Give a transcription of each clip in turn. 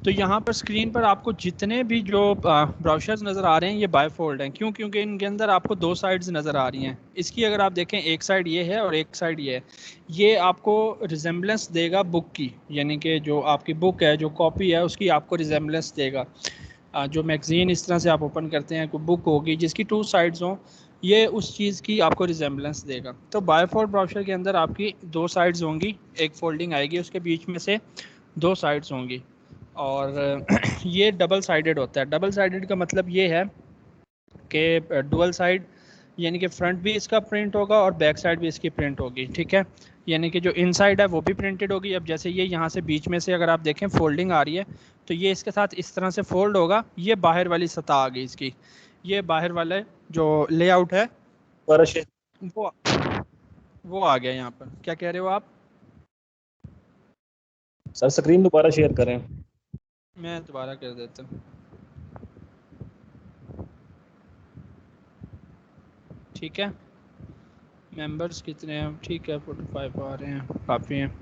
तो यहाँ पर स्क्रीन पर आपको जितने भी जो ब्राउज़र्स नज़र आ रहे हैं ये बायफोल्ड हैं। क्यों? क्योंकि इनके अंदर आपको दो साइड्स नज़र आ रही हैं। इसकी अगर आप देखें, एक साइड ये है और एक साइड ये है। ये आपको रिजेम्बलेंस देगा बुक की, यानी कि जो आपकी बुक है, जो कॉपी है, उसकी आपको रिजेम्बलेंस देगा। जो मैगज़ीन इस तरह से आप ओपन करते हैं, कोई बुक होगी जिसकी टू साइड्स हों, ये उस चीज़ की आपको रिजेम्बलेंस देगा। तो बायफोल्ड ब्राउज़र के अंदर आपकी दो साइड्स होंगी, एक फोल्डिंग आएगी, उसके बीच में से दो साइड्स होंगी, और ये डबल साइडेड होता है। डबल साइडेड का मतलब ये है कि डुअल साइड, यानी कि फ्रंट भी इसका प्रिंट होगा और बैक साइड भी इसकी प्रिंट होगी। ठीक है, यानी कि जो इनसाइड है वो भी प्रिंटेड होगी। अब जैसे ये यहाँ से बीच में से अगर आप देखें फोल्डिंग आ रही है, तो ये इसके साथ इस तरह से फोल्ड होगा। ये बाहर वाली सतह आ गई इसकी, ये बाहर वाले जो लेआउट है वो वो आ गया। यहाँ पर क्या कह रहे हो आप? सर स्क्रीन दोबारा शेयर करें। मैं दोबारा कर देता हूँ। ठीक है, मेंबर्स कितने हैं? ठीक है, 45 आ रहे हैं, काफ़ी हैं।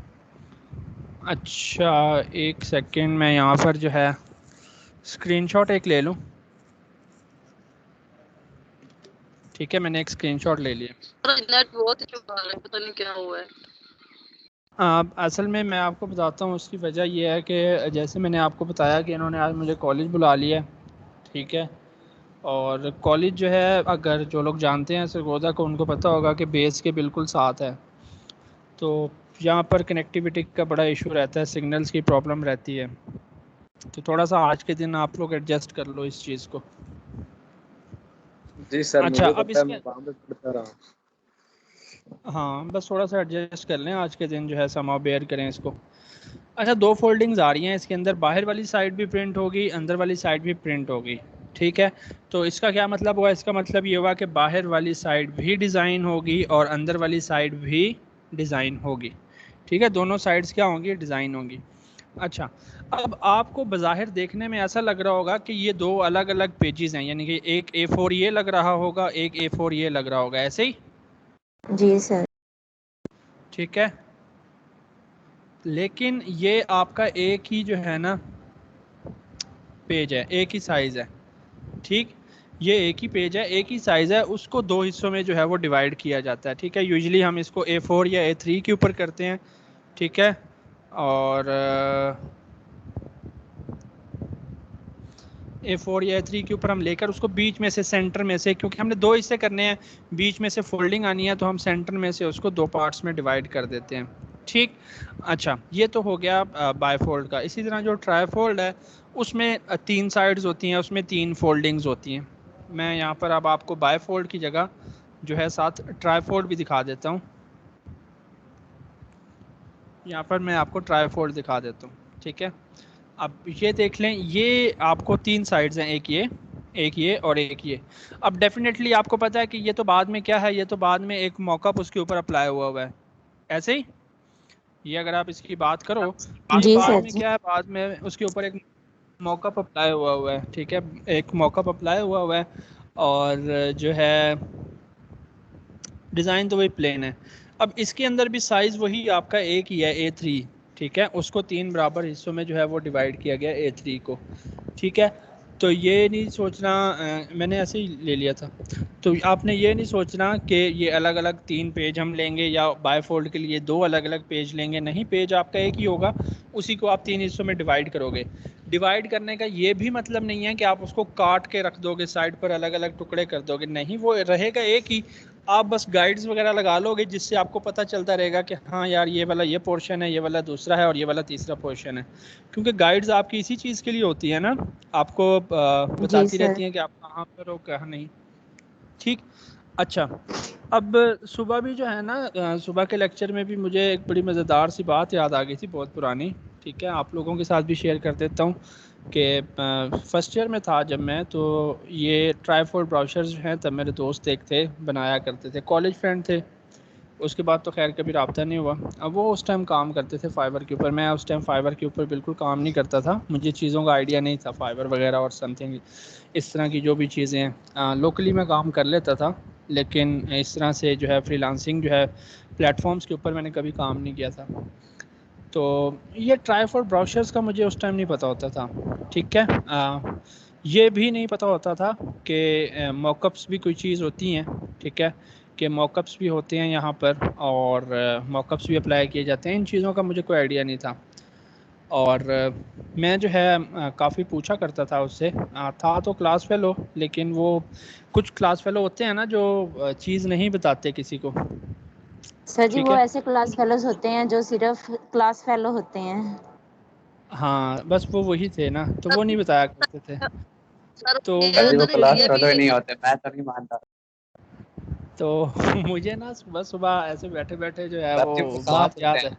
अच्छा, एक सेकंड, मैं यहाँ पर जो है स्क्रीनशॉट एक ले लूँ। ठीक है, मैंने एक स्क्रीनशॉट ले लिया। नेट बहुत पता नहीं क्या हुआ है। असल में मैं आपको बताता हूँ, उसकी वजह यह है कि जैसे मैंने आपको बताया कि इन्होंने आज मुझे कॉलेज बुला लिया। ठीक है, और कॉलेज जो है, अगर जो लोग जानते हैं सरगोदा को, उनको पता होगा कि बेस के बिल्कुल साथ है। तो यहाँ पर कनेक्टिविटी का बड़ा इशू रहता है, सिग्नल्स की प्रॉब्लम रहती है। तो थोड़ा सा आज के दिन आप लोग एडजस्ट कर लो इस चीज़ को। जी सर, अच्छा, मुझे अब पता है, इसके, मैं वहाँ पे पढ़ता रहा। हाँ बस थोड़ा सा एडजस्ट कर लें आज के दिन, जो है समाव बेयर करें इसको। अच्छा, दो फोल्डिंग्स आ रही हैं इसके अंदर, बाहर वाली साइड भी प्रिंट होगी, अंदर वाली साइड भी प्रिंट होगी। ठीक है, तो इसका क्या मतलब हुआ? इसका मतलब ये हुआ कि बाहर वाली साइड भी डिज़ाइन होगी और अंदर वाली साइड भी डिज़ाइन होगी। ठीक है, दोनों साइड्स क्या होंगी? डिज़ाइन होंगी। अच्छा, अब आपको बज़ाहिर देखने में ऐसा लग रहा होगा कि ये दो अलग अलग पेजेस हैं, यानी कि एक A4 ये लग रहा होगा, एक A4 ये लग रहा होगा, ऐसे ही। जी सर। ठीक है, लेकिन ये आपका एक ही जो है ना पेज है, एक ही साइज़ है। ठीक, ये एक ही पेज है, एक ही साइज़ है, उसको दो हिस्सों में जो है वो डिवाइड किया जाता है। ठीक है, यूजुअली हम इसको A4 या A3 के ऊपर करते हैं। ठीक है, और A4 या A3 के ऊपर हम लेकर उसको बीच में से, सेंटर में से, क्योंकि हमने दो हिस्से करने हैं, बीच में से फोल्डिंग आनी है, तो हम सेंटर में से उसको दो पार्ट्स में डिवाइड कर देते हैं। ठीक, अच्छा, ये तो हो गया बायफोल्ड का। इसी तरह जो ट्राईफोल्ड है, उसमें तीन साइड्स होती हैं, उसमें तीन फोल्डिंग्स होती हैं। मैं यहाँ पर अब आपको बायफोल्ड की जगह जो है साथ ट्राईफोल्ड भी दिखा देता हूँ। यहाँ पर मैं आपको ट्राईफोल्ड दिखा देता हूँ। ठीक है, अब ये देख लें, ये आपको तीन साइड्स हैं, एक ये और एक ये। अब डेफिनेटली आपको पता है कि ये तो बाद में क्या है, ये तो बाद में एक मॉकअप उसके ऊपर अप्लाई हुआ है, ऐसे ही। ये अगर आप इसकी बात करो, ये जी बाद सर में जी। क्या है, बाद में उसके ऊपर एक मॉकअप अप्लाई हुआ है। ठीक है, एक मॉकअप अप्लाई हुआ है, और जो है डिज़ाइन तो वही प्लेन है। अब इसके अंदर भी साइज़ वही आपका एक ही है, A3। ठीक है, उसको तीन बराबर हिस्सों में जो है वो डिवाइड किया गया A3 को। ठीक है, तो ये नहीं सोचना, मैंने ऐसे ही ले लिया था, तो आपने ये नहीं सोचना कि ये अलग अलग तीन पेज हम लेंगे या बायफोल्ड के लिए दो अलग अलग पेज लेंगे। नहीं, पेज आपका एक ही होगा, उसी को आप तीन हिस्सों में डिवाइड करोगे। डिवाइड करने का ये भी मतलब नहीं है कि आप उसको काट के रख दोगे, साइड पर अलग अलग टुकड़े कर दोगे, नहीं, वो रहेगा एक ही। आप बस गाइड्स वगैरह लगा लोगे, जिससे आपको पता चलता रहेगा कि हाँ यार, ये वाला ये पोर्शन है, ये वाला दूसरा है, और ये वाला तीसरा पोर्शन है। क्योंकि गाइड्स आपकी इसी चीज़ के लिए होती है ना, आपको जी बताती सर। रहती हैं कि आप कहाँ पर हो, कहाँ नहीं। ठीक, अच्छा, अब सुबह भी जो है ना, सुबह के लेक्चर में भी मुझे एक बड़ी मज़ेदार सी बात याद आ गई थी, बहुत पुरानी। ठीक है, आप लोगों के साथ भी शेयर कर देता हूँ कि फर्स्ट ईयर में था जब मैं, तो ये ट्राईफोल्ड ब्राउज़र्स जो हैं, तब मेरे दोस्त एक थे, बनाया करते थे, कॉलेज फ्रेंड थे। उसके बाद तो खैर कभी रब्ता नहीं हुआ। अब वो उस टाइम काम करते थे फाइबर के ऊपर, मैं उस टाइम फाइबर के ऊपर बिल्कुल काम नहीं करता था, मुझे चीज़ों का आइडिया नहीं था, फाइबर वगैरह और समथिंग इस तरह की जो भी चीज़ें हैं। लोकली मैं काम कर लेता था, लेकिन इस तरह से जो है फ्रीलांसिंग जो है प्लेटफॉर्म्स के ऊपर मैंने कभी काम नहीं किया था। तो ये ट्राईफोल्ड ब्राउज़र्स का मुझे उस टाइम नहीं पता होता था, ठीक है। ये भी नहीं पता होता था कि मॉकअप्स भी कोई चीज़ होती हैं, ठीक है, कि मॉकअप्स भी होते हैं यहाँ पर और मॉकअप्स भी अप्लाई किए जाते हैं। इन चीज़ों का मुझे कोई आइडिया नहीं था और मैं जो है काफ़ी पूछा करता था उससे। था तो क्लास फेलो, लेकिन वो कुछ क्लास फेलो होते हैं ना जो चीज़ नहीं बताते किसी को। सर जी ठीक वो है, ऐसे क्लास फेलोज होते हैं जो सिर्फ क्लास फेलो होते हैं। हाँ बस वो वही थे ना, तो वो नहीं बताया करते थे। सर तो ये वो सर क्लास ये फेलो ही भी नहीं होते, मैं तो नहीं मानता। तो मुझे ना सुबह सुबह ऐसे बैठे बैठे जो है सर वो जी वो सांप बात होते याद हैं। है,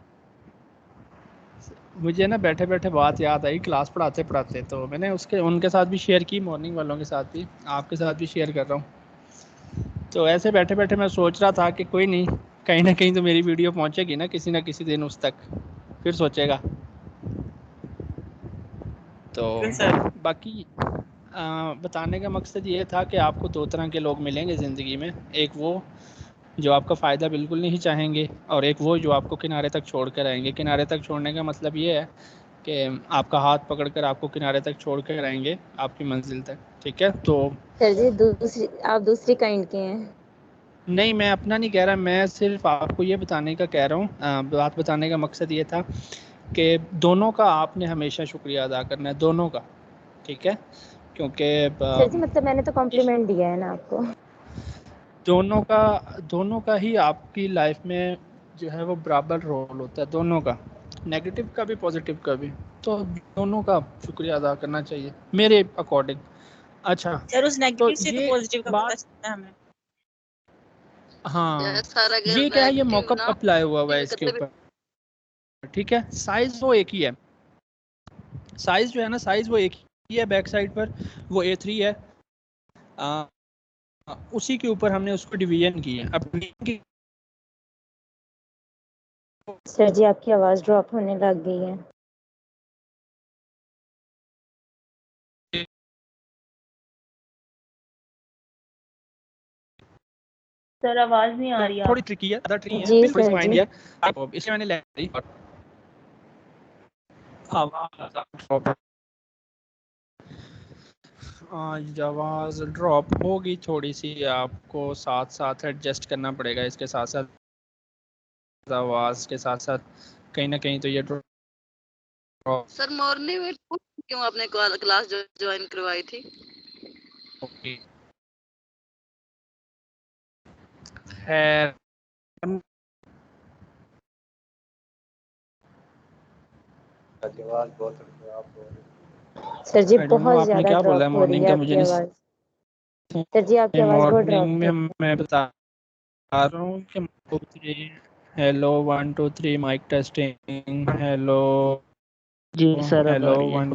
मुझे ना बैठे बैठे बात याद आई क्लास पढ़ाते पढ़ाते, तो मैंने उसके उनके साथ भी शेयर की, मॉर्निंग वालों के साथ भी, आपके साथ भी शेयर कर रहा हूँ। तो ऐसे बैठे बैठे मैं सोच रहा था कि कोई नहीं, कहीं ना कहीं तो मेरी वीडियो पहुँचेगी ना किसी दिन उस तक, फिर सोचेगा। तो बाकी बताने का मकसद ये था कि आपको दो तरह के लोग मिलेंगे ज़िंदगी में, एक वो जो आपका फ़ायदा बिल्कुल नहीं चाहेंगे और एक वो जो आपको किनारे तक छोड़ कर आएंगे। किनारे तक छोड़ने का मतलब ये है कि आपका हाथ पकड़कर आपको किनारे तक छोड़ कर आएंगे आपकी मंजिल तक, ठीक है। तो सर जी आप दूसरी काइंड के हैं। नहीं, मैं अपना नहीं कह रहा, मैं सिर्फ आपको ये बताने का कह रहा हूँ। बात बताने का मकसद ये था कि दोनों का आपने हमेशा शुक्रिया अदा करना है, दोनों का, ठीक है, क्योंकि सर जी मतलब मैंने तो कॉम्प्लीमेंट दिया है ना आपको। दोनों का ही आपकी लाइफ में जो है वो बराबर रोल होता है, दोनों का, नेगेटिव का भी पॉजिटिव का भी। तो दोनों का शुक्रिया अदा करना चाहिए मेरे अकॉर्डिंग। अच्छा, सर उस तो नेगेटिव से तो ये पॉजिटिव का पता बात, चलता है हमें। हाँ सर अगर ये क्या है, ये नेगेटिव मॉकअप ना अप्लाई हुआ है इसके मतलब ऊपर, ठीक है। साइज वो एक ही है, साइज जो है ना, साइज वो एक ही है, बैक साइड पर वो A3 है। आ, उसी के ऊपर हमने उसको डिवीजन की है। अब सर जी आपकी आवाज़ ड्रॉप होने लग गई है। सर आवाज नहीं आ रही थोड़ी आप। ट्रिकी है, ज़्यादा ट्रिकी है, जी बिल्कुल सर माइंड जी। है आपको, इसलिए मैंने ले ली। आवाज़ ड्रॉप होगी थोड़ी सी, आपको साथ साथ एडजस्ट करना पड़ेगा, इसके साथ साथ आवाज़ के साथ साथ कहीं ना कहीं तो ये ड्रॉप सर मॉर्निंग में क्यों आपने क्लास ज्वाइन करवाई थी? होगी। खैर, आवाज बहुत खराब हो रही है। Sir ji I don't know बहुत आपने ज़्यादा क्या बोला है ड्रॉप हो रही मॉर्निंग है का, मुझे आपकी नहीं। आवाज़। सर जी आपकी आवाज़ बहुत ड्रॉप मॉर्निंग हो में रही है। मैं बता रहा हूँ कि हेलो 1 2 3 माइक टेस्टिंग, हेलो जी सर अब आ हेलो रही है। 1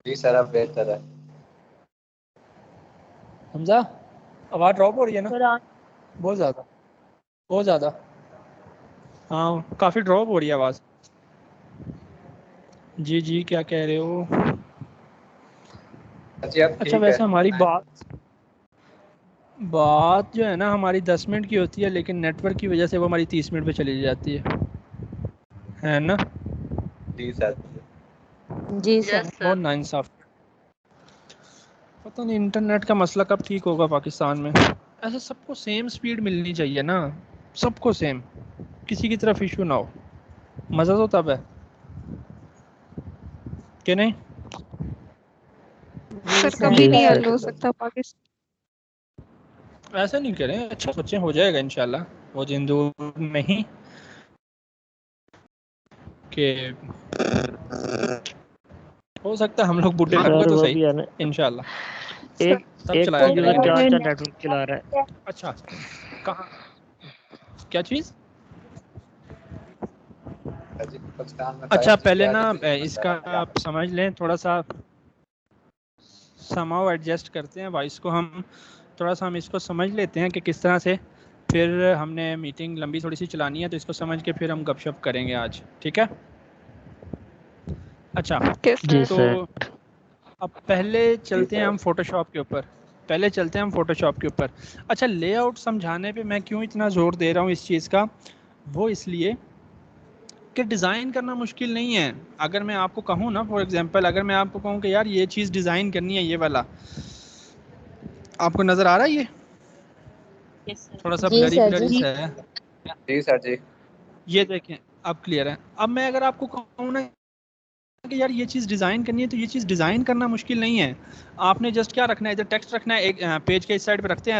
जी सर अब बेहतर है। हमजा, आवाज़ ड्रॉप हो रही है ना सर बहुत ज़्यादा, बहुत ज़्यादा, हाँ काफ़ी ड्रॉप हो रही है आवाज़। जी जी क्या कह रहे हो? जी अब अच्छा, ठीक है। वैसे हमारी बात जो है ना हमारी 10 मिनट की होती है, लेकिन नेटवर्क की वजह से वो हमारी 30 मिनट पे चली जाती है ना। जी सर। जी सर। यस बहुत सर। नाइंसाफ, पता नहीं इंटरनेट का मसला कब ठीक होगा पाकिस्तान में। ऐसे सबको सेम स्पीड मिलनी चाहिए ना, सबको सेम, किसी की तरफ इशू ना हो, मज़ा तो तब है कि नहीं। जी सर सर। कभी जी नहीं सर। हल हो सकता पाकिस्तान। ऐसा नहीं करें, अच्छा सोचें, हो जाएगा इंशाल्लाह, वो दिन दूर नहीं कि हो सकता है हम लोग बूढ़े होंगे सर तो वो सही, भी है ना, इंशाल्लाह एक तब एक चलाया कोई जो करेंगे। जान का नेटवर्क चला रहा है। अच्छा, कहाँ, क्या चीज़? जी पाकिस्तान में अच्छा 5G पहले क्या ना नहीं इसका आप समझ लें, थोड़ा सा समाव एडजस्ट करते हैं वॉइस को, हम थोड़ा सा हम इसको समझ लेते हैं कि किस तरह से, फिर हमने मीटिंग लंबी थोड़ी सी चलानी है, तो इसको समझ के फिर हम गपशप करेंगे आज, ठीक है। अच्छा, ओके जी सर। तो सर। अब पहले चलते हैं हम फोटोशॉप के ऊपर, पहले चलते हैं हम फोटोशॉप के ऊपर। अच्छा, लेआउट समझाने पे मैं क्यों इतना ज़ोर दे रहा हूँ इस चीज़ का, वो इसलिए कि डिज़ाइन करना मुश्किल नहीं है। अगर मैं आपको कहूँ ना, फॉर एग्जांपल अगर मैं आपको कहूँ कि यार ये चीज़ डिज़ाइन करनी है, ये वाला आपको नज़र आ रहा है, ये थोड़ा सा जी ब्लरी सर ब्लरी जी। सा है, जी सर जी। ये देखें अब क्लियर है। अब मैं अगर आपको कहूँ ना कि यार ये चीज़ डिज़ाइन करनी है, तो ये चीज़ डिज़ाइन करना मुश्किल नहीं है। आपने जस्ट क्या रखना है, इधर टेक्स्ट रखना है, एक पेज के इस साइड पे रखते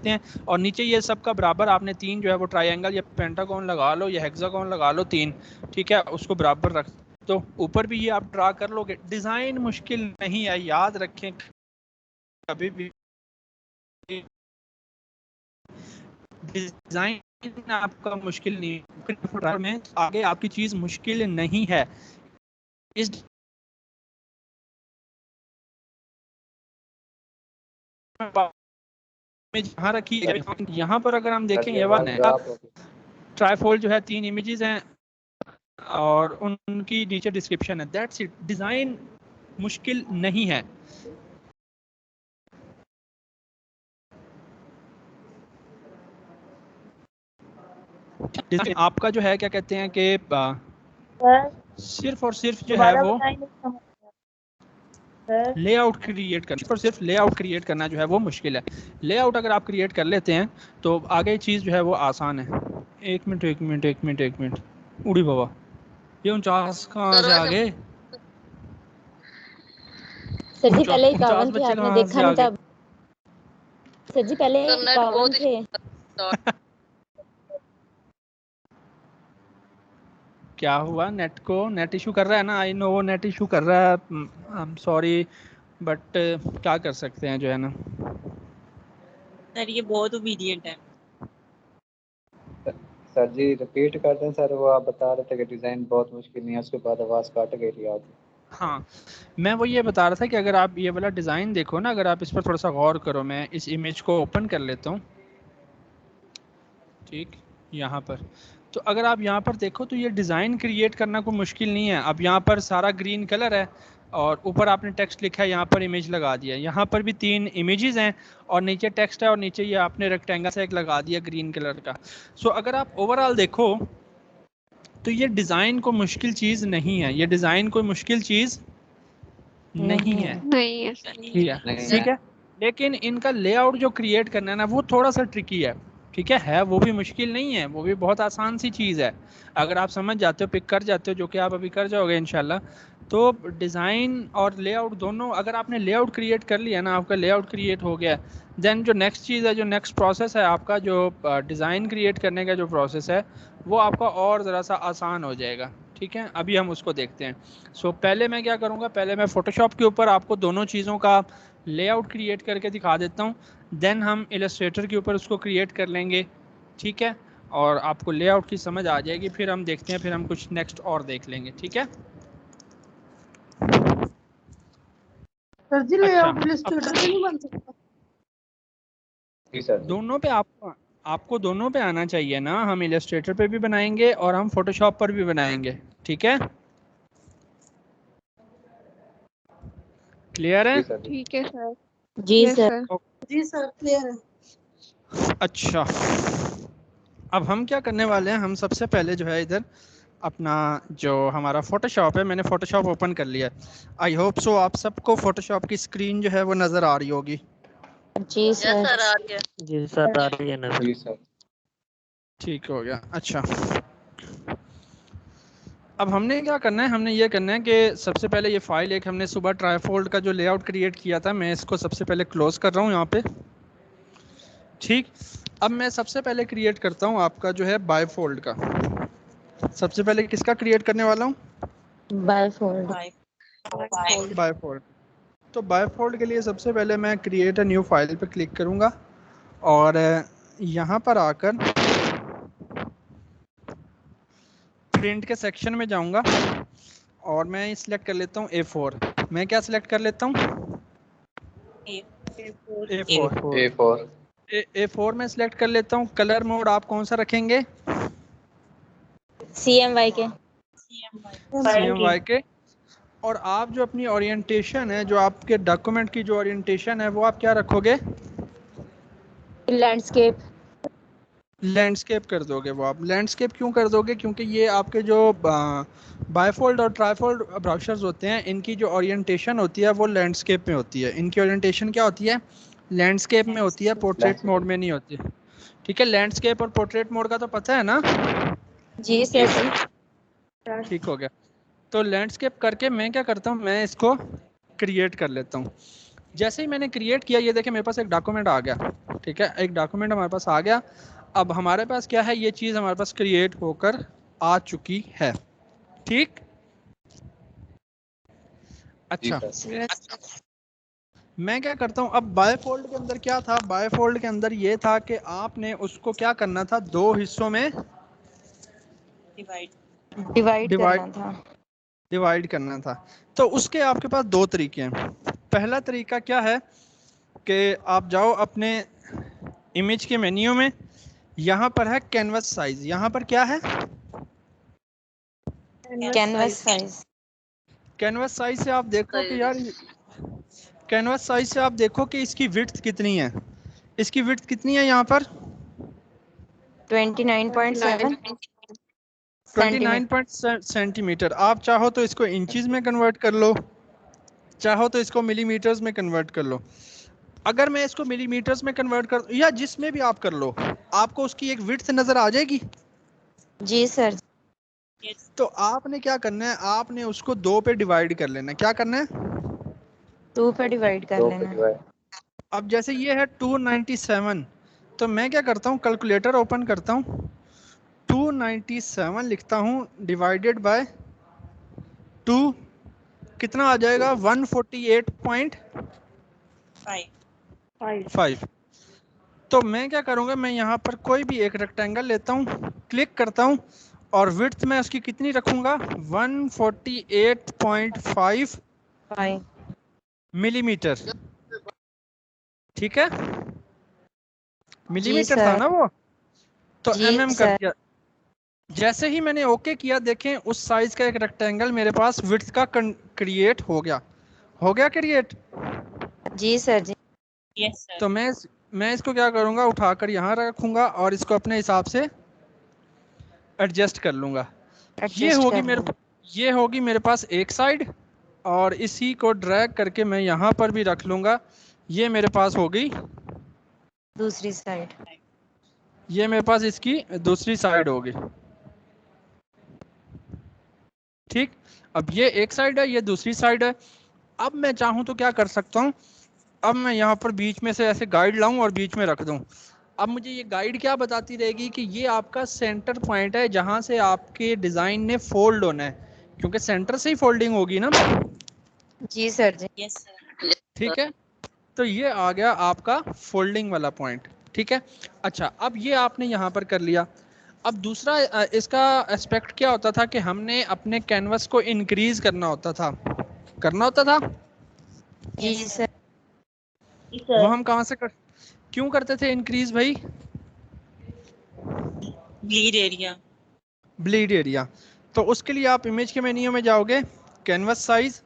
हैं और नीचे ये सब का बराबर आपने 3 जो है वो ट्रायंगल या पेंटागन लगा लो या हेक्सागन लगा लो 3, ठीक है, उसको बराबर रख तो ऊपर भी ये आप ड्रा कर लोगे। डिज़ाइन मुश्किल नहीं है, याद रखें कभी भी डिज़ाइन आपका मुश्किल नहीं में आगे आपकी चीज़ मुश्किल नहीं है। इस में जहाँ रखी है, यहाँ पर अगर हम देखें ये वन है, ट्राइफोल्ड जो है 3 इमेजेस हैं और उनकी नीचे डिस्क्रिप्शन है, दैट्स इट। डिज़ाइन मुश्किल नहीं है। आपका जो है क्या कहते हैं कि सिर्फ और सिर्फ जो है वो लेआउट क्रिएट करना, सिर्फ और सिर्फ लेआउट क्रिएट करना जो है वो मुश्किल है। लेआउट अगर आप क्रिएट कर लेते हैं तो आगे चीज़ जो है वो आसान है। एक मिनट उड़ी बाबा, ये 49 कहाँ से आ गए? सर जी पहले 51 थे, बच्चे आपने कहाँ देखा से आ नहीं गए? था। सर जी पहले तो नेट 51 बहुत थे। क्या हुआ नेट को? नेट इशू कर रहा है ना? आई नो वो नेट इशू कर रहा है, आई एम सॉरी, बट क्या कर सकते हैं जो है ना। सर ये बहुत ओबीडियंट है। सर जी रिपीट कर दें सर, वो आप बता रहे थे कि डिज़ाइन बहुत मुश्किल नहीं है, उसके बाद आवाज़ काट गई थी आप। हाँ, मैं वो ये बता रहा था कि अगर आप ये वाला डिज़ाइन देखो ना, अगर आप इस पर थोड़ा सा गौर करो, मैं इस इमेज को ओपन कर लेता हूँ, ठीक, यहाँ पर। तो अगर आप यहाँ पर देखो तो ये डिज़ाइन क्रिएट करना कोई मुश्किल नहीं है। अब यहाँ पर सारा ग्रीन कलर है और ऊपर आपने टेक्स्ट लिखा है, यहाँ पर इमेज लगा दिया, यहाँ पर भी 3 इमेजेस हैं और नीचे टेक्स्ट है और नीचे ये आपने रेक्टेंगल से एक लगा दिया ग्रीन कलर का। सो अगर आप ओवरऑल देखो तो ये डिज़ाइन को मुश्किल चीज़ नहीं है, ये डिज़ाइन कोई मुश्किल चीज़ नहीं है, नहीं है। ठीक है। लेकिन इनका लेआउट जो क्रिएट करना है ना, वो थोड़ा सा ट्रिकी है, ठीक है वो भी मुश्किल नहीं है, वो भी बहुत आसान सी चीज़ है। अगर आप समझ जाते हो, पिक कर जाते हो, जो कि आप अभी कर जाओगे इंशाल्लाह, तो डिज़ाइन और लेआउट दोनों, अगर आपने लेआउट क्रिएट कर लिया ना, आपका लेआउट क्रिएट हो गया, देन जो नेक्स्ट चीज़ है, जो नेक्स्ट प्रोसेस है आपका, जो डिज़ाइन क्रिएट करने का जो प्रोसेस है, वो आपका और ज़रा सा आसान हो जाएगा, ठीक है। अभी हम उसको देखते हैं। सो पहले मैं क्या करूँगा, पहले मैं फ़ोटोशॉप के ऊपर आपको दोनों चीज़ों का लेआउट क्रिएट करके दिखा देता हूँ, देन हम इलस्ट्रेटर के ऊपर उसको क्रिएट कर लेंगे, ठीक है, और आपको लेआउट की समझ आ जाएगी। फिर हम देखते हैं, फिर हम कुछ नेक्स्ट और देख लेंगे, ठीक है। सर जी लेआउट इलस्ट्रेटर पे नहीं बन सकता? जी सर। दोनों पे आपको दोनों पे आना चाहिए ना। हम इलस्ट्रेटर पे भी बनाएंगे और हम फोटोशॉप पर भी बनाएंगे, ठीक है, क्लियर है? ठीक है सर। जी सर। जी सर क्लियर है। अच्छा, अब हम क्या करने वाले हैं, हम सबसे पहले जो है इधर अपना जो हमारा फोटोशॉप है, मैंने फोटोशॉप ओपन कर लिया है। आई होप सो आप सबको फोटोशॉप की स्क्रीन जो है वो नज़र आ रही होगी। जी सर। आ रही है। जी सर आ रही है ना। जी सर। ठीक हो गया। अच्छा, अब हमने क्या करना है, हमने ये करना है कि सबसे पहले ये फाइल एक हमने सुबह ट्राइफोल्ड का जो लेआउट क्रिएट किया था, मैं इसको सबसे पहले क्लोज कर रहा हूँ यहाँ पे, ठीक। अब मैं सबसे पहले क्रिएट करता हूँ आपका जो है बायफोल्ड का। सबसे पहले किसका क्रिएट करने वाला हूँ? बायफोल्ड। बायफोल्ड। तो बायफोल्ड के लिए सबसे पहले मैं क्रिएट अ न्यू फाइल पे क्लिक करूँगा और यहाँ पर आकर प्रिंट के सेक्शन में जाऊँगा और मैं सिलेक्ट कर लेता हूँ A4। मैं क्या सिलेक्ट कर लेता हूँ? A4 में सिलेक्ट कर लेता हूँ। कलर मोड आप कौन सा रखेंगे? CMYK। और आप जो अपनी ओरिएंटेशन है, जो आपके डॉक्यूमेंट की जो ओरिएंटेशन है, वो आप क्या रखोगे? लैंडस्केप। लैंडस्केप कर दोगे वो आप। लैंडस्केप क्यों कर दोगे? क्योंकि ये आपके जो बायफोल्ड और ट्राइफोल्ड ब्राउज़र्स होते हैं, इनकी जो ओरिएंटेशन होती है वो लैंडस्केप में होती है। इनकी ओरिएंटेशन क्या होती है? लैंडस्केप में होती है, पोर्ट्रेट मोड में नहीं होती। ठीक है, लैंडस्केप और पोर्ट्रेट मोड का तो पता है ना? जी सर जी। ठीक हो गया। तो लैंडस्केप करके मैं क्या करता हूँ, मैं इसको क्रिएट कर लेता हूँ। जैसे ही मैंने क्रिएट किया, ये देखें मेरे पास एक डॉक्यूमेंट आ गया। ठीक है, एक डॉक्यूमेंट हमारे पास आ गया। अब हमारे पास क्या है, ये चीज़ हमारे पास क्रिएट होकर आ चुकी है। ठीक, अच्छा मैं क्या करता हूँ अब, बायफोल्ड के अंदर क्या था? बायफोल्ड के अंदर ये था कि आपने उसको क्या करना था, दो हिस्सों में डिवाइड करना था। डिवाइड करना था। तो उसके आपके पास दो तरीके हैं। पहला तरीका क्या है कि आप जाओ अपने इमेज के मेन्यू में, यहाँ पर है कैनवस साइज। यहाँ पर क्या है? Canvas size. कैनवस साइज से आप देखो कि यार, कैनवस साइज से आप देखो कि इसकी विड्थ कितनी है। इसकी विड्थ कितनी है यहाँ पर? 29.7 29 सेंटीमीटर। आप चाहो तो इसको इंचेस में कन्वर्ट कर लो, चाहो तो इसको मिलीमीटर्स में कन्वर्ट कर लो। अगर मैं इसको मिलीमीटर्स में कन्वर्ट कर, या जिसमें भी आप कर लो, आपको उसकी एक विड्थ नजर आ जाएगी। जी सर। तो आपने क्या करना है, आपने उसको दो पे डिवाइड कर लेना है। क्या करना है? 2 पे डिवाइड कर लेना। अब जैसे ये है 297, तो मैं क्या करता हूँ, कैलकुलेटर ओपन करता हूँ, 297 लिखता हूँ डिवाइडेड बाय 2, कितना आ जाएगा? 148.5। तो मैं क्या करूँगा, मैं यहाँ पर कोई भी एक रेक्टेंगल लेता हूँ, क्लिक करता हूँ, और विड्थ में उसकी कितनी रखूँगा? 148.5 मिलीमीटर। ठीक है, मिलीमीटर था ना वो, तो mm कर दिया। जैसे ही मैंने ओके किया, देखें उस साइज का एक रेक्टेंगल मेरे पास विड्थ का क्रिएट हो गया। हो गया क्रिएट? जी सर जी। Yes sir. तो मैं इसको क्या करूँगा, उठाकर यहाँ रखूँगा और इसको अपने हिसाब से एडजस्ट कर लूँगा। ये होगी मेरे पास एक साइड, और इसी को ड्रैग करके मैं यहाँ पर भी रख लूँगा। ये मेरे पास हो गई दूसरी साइड। ये मेरे पास इसकी दूसरी साइड होगी। ठीक, अब ये एक साइड है, ये दूसरी साइड है। अब मैं चाहूँ तो क्या कर सकता हूँ, अब मैं यहाँ पर बीच में से ऐसे गाइड लाऊं और बीच में रख दूं। अब मुझे ये गाइड क्या बताती रहेगी कि ये आपका सेंटर पॉइंट है जहाँ से आपके डिज़ाइन ने फोल्ड होना है, क्योंकि सेंटर से ही फोल्डिंग होगी ना। जी सर जी। Yes sir. ठीक है, तो ये आ गया आपका फोल्डिंग वाला पॉइंट। ठीक है, अच्छा अब ये आपने यहाँ पर कर लिया। अब दूसरा इसका एस्पेक्ट क्या होता था कि हमने अपने कैनवस को इंक्रीज करना होता था। जी सर। वो हम कहाँ से क्यों करते थे इंक्रीज भाई? Bleed area. तो उसके लिए आप इमेज के मेन्यू में जाओगे, कैनवस साइज,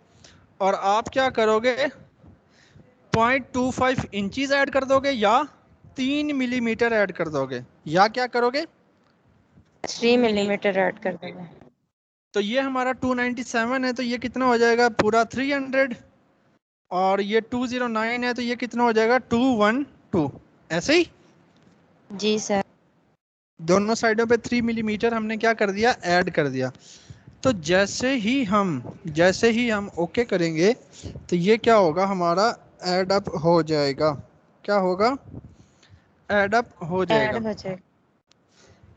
और आप क्या करोगे, 0.25 इंचेस ऐड कर दोगे, या 3 मिलीमीटर ऐड कर दोगे, या क्या करोगे? 3 मिलीमीटर ऐड कर देंगे। तो ये हमारा 297 है, तो ये कितना हो जाएगा? पूरा 300। और ये 209 है, तो ये कितना हो जाएगा? 212। ऐसे ही जी सर। दोनों साइडों पे 3 मिलीमीटर हमने क्या कर दिया, ऐड कर दिया। तो जैसे ही हम ओके करेंगे, तो ये क्या होगा, हमारा ऐड अप हो जाएगा। क्या होगा? ऐड अप हो जाएगा।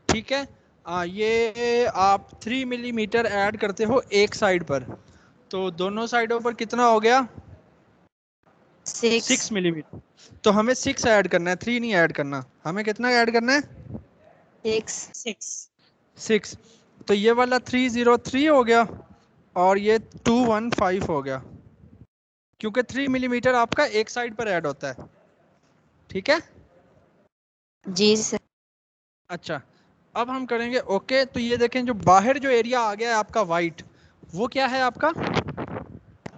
ठीक है, ये आप 3 मिलीमीटर ऐड करते हो एक साइड पर, तो दोनों साइडों पर कितना हो गया? 6 मिलीमीटर। तो हमें 6 ऐड करना है, 3 नहीं ऐड करना। हमें कितना ऐड करना है? 6। तो ये वाला 303 हो गया, और ये 215 हो गया, क्योंकि 3 मिलीमीटर आपका एक साइड पर ऐड होता है। ठीक है जी सर। अच्छा, अब हम करेंगे ओके। तो ये देखें, जो बाहर जो एरिया आ गया है आपका वाइट, वो क्या है आपका?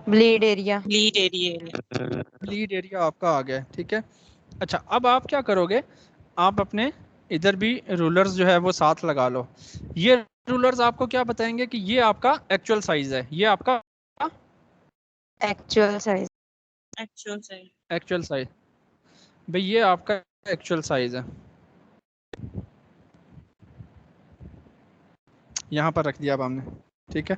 Bleed area. ब्लीड एरिया आपका आ गया है। ठीक है, अच्छा अब आप क्या करोगे, आप अपने इधर भी रूलर्स जो है वो साथ लगा लो। ये रूलर्स आपको क्या बताएंगे कि ये आपका एक्चुअल साइज है, ये आपका actual size. Actual size. Actual size भाई, ये आपका एक्चुअल साइज है। यहाँ पर रख दिया अब हमने, ठीक है।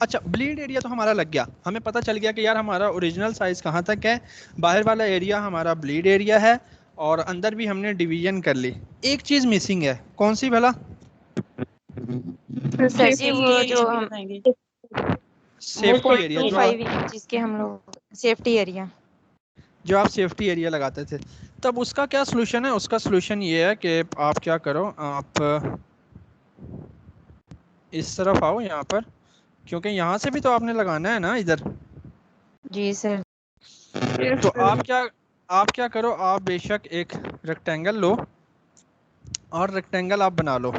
अच्छा, ब्लीड एरिया तो हमारा लग गया, हमें पता चल गया कि यार हमारा ओरिजिनल साइज कहाँ तक है। बाहर वाला एरिया हमारा ब्लीड एरिया है और अंदर भी हमने डिवीजन कर ली। एक चीज मिसिंग है, कौन सी भला? सर जी वो जो हम सेफ्टी एरिया, 0.25 इंच के हम लोग सेफ्टी एरिया, जो आप सेफ्टी एरिया लगाते थे, तब उसका क्या सोल्यूशन है? उसका सोल्यूशन ये है कि आप क्या करो, आप इस तरफ आओ यहाँ पर, क्योंकि यहाँ से भी तो आपने लगाना है ना इधर। जी सर। तो आप क्या करो, आप बेशक एक रेक्टेंगल लो और रेक्टेंगल आप बना लो।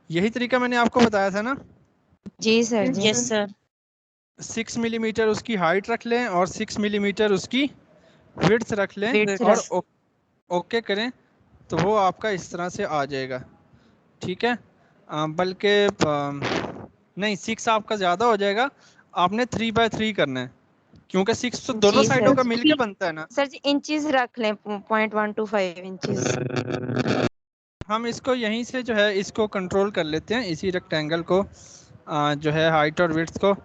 यही तरीका मैंने आपको बताया था ना। जी सर जी। Yes sir. 6 मिलीमीटर उसकी हाइट रख लें और 6 मिलीमीटर उसकी विड्थ रख लें Width और ओके करें, तो वो आपका इस तरह से आ जाएगा, ठीक है। बल्कि नहीं, 6 आपका ज़्यादा हो जाएगा, आपने 3x3 करना है, क्योंकि 6 तो दोनों जी साइडों सर का जी। मिलके बनता है ना। सर जी इंचेस रख लें 0.125 इंचेस। हम इसको यहीं से जो है इसको कंट्रोल कर लेते हैं, इसी रेक्टेंगल को जो है हाइट और विड्थ को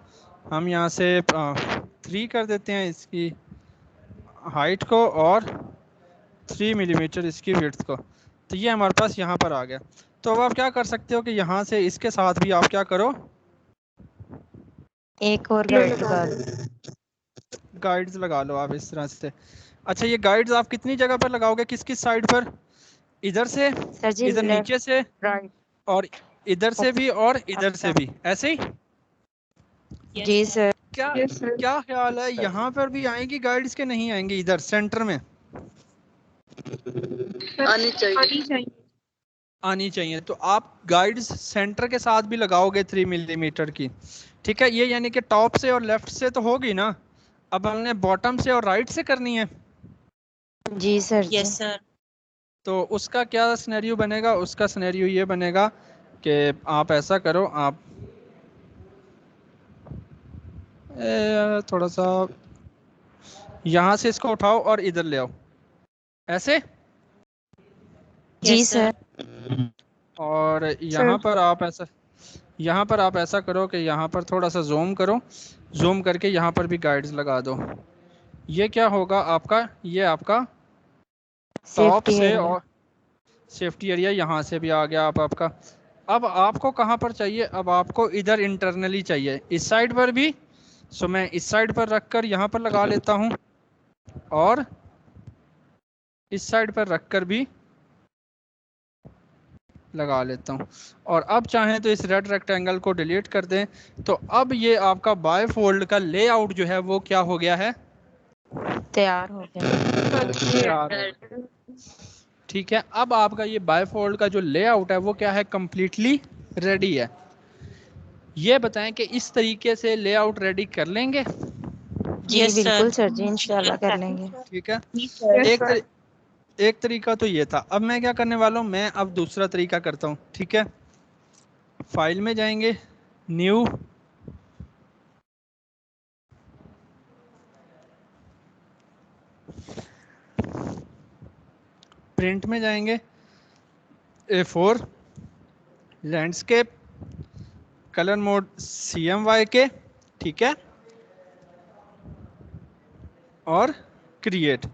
हम यहाँ से 3 कर देते हैं, इसकी हाइट को, और 3 मिलीमीटर इसकी विड्थ को। तो ये हमारे पास यहाँ पर आ गया। तो अब आप क्या कर सकते हो कि यहाँ से इसके साथ भी आप क्या करो, एक और गाइड लगा लो। गाइड्स लगा लो आप इस तरह से। अच्छा, ये गाइड्स आप कितनी जगह पर लगाओगे, किस किस साइड पर? इधर से, सर जी इधर लेफ्ट नीचे से, राइट। और इधर से भी, और इधर से भी, ऐसे ही। जी सर। क्या क्या ख्याल है, यहाँ पर भी आएंगी गाइड्स के नहीं आएंगी? इधर सेंटर में आनी चाहिए। आनी चाहिए। तो आप गाइड्स सेंटर के साथ भी लगाओगे 3 मिलीमीटर की, ठीक है। ये यानी कि टॉप से और लेफ्ट से तो होगी ना, अब हमने बॉटम से और राइट से करनी है। जी सर जी। Yes sir. तो उसका क्या सिनेरियो बनेगा? उसका सिनेरियो ये बनेगा कि आप ऐसा करो, आप थोड़ा सा यहाँ से इसको उठाओ और इधर ले आओ, ऐसे। जी सर। और यहाँ पर आप ऐसा करो कि यहाँ पर थोड़ा सा जूम करो, जूम करके यहाँ पर भी गाइड्स लगा दो। ये क्या होगा आपका, ये आपका टॉप से और सेफ्टी एरिया यहाँ से भी आ गया आपका। अब आपको कहाँ पर चाहिए? अब आपको इधर इंटरनली चाहिए, इस साइड पर भी। सो मैं इस साइड पर रखकर यहाँ पर लगा लेता हूँ, और इस साइड पर रखकर भी लगा लेता हूँ। और अब चाहें तो इस रेड रेक्टेंगल को डिलीट कर दें। तो अब ये आपका बायफोल्ड का लेआउट जो है वो क्या हो गया है? तैयार हो गया। ठीक है। अब आपका ये बायफोल्ड का जो लेआउट है वो क्या है? कंप्लीटली रेडी है। ये बताएं कि इस तरीके से लेआउट रेडी कर लेंगे? जी बिल्कुल सर जी, इंशाल्लाह कर लेंगे। ठीक है। एक तरीका तो ये था। अब मैं क्या करने वाला हूँ, मैं अब दूसरा तरीका करता हूँ, ठीक है। फाइल में जाएंगे, न्यू, प्रिंट में जाएंगे, A4, landscape, colour mode CMYK, ठीक है, और क्रिएट।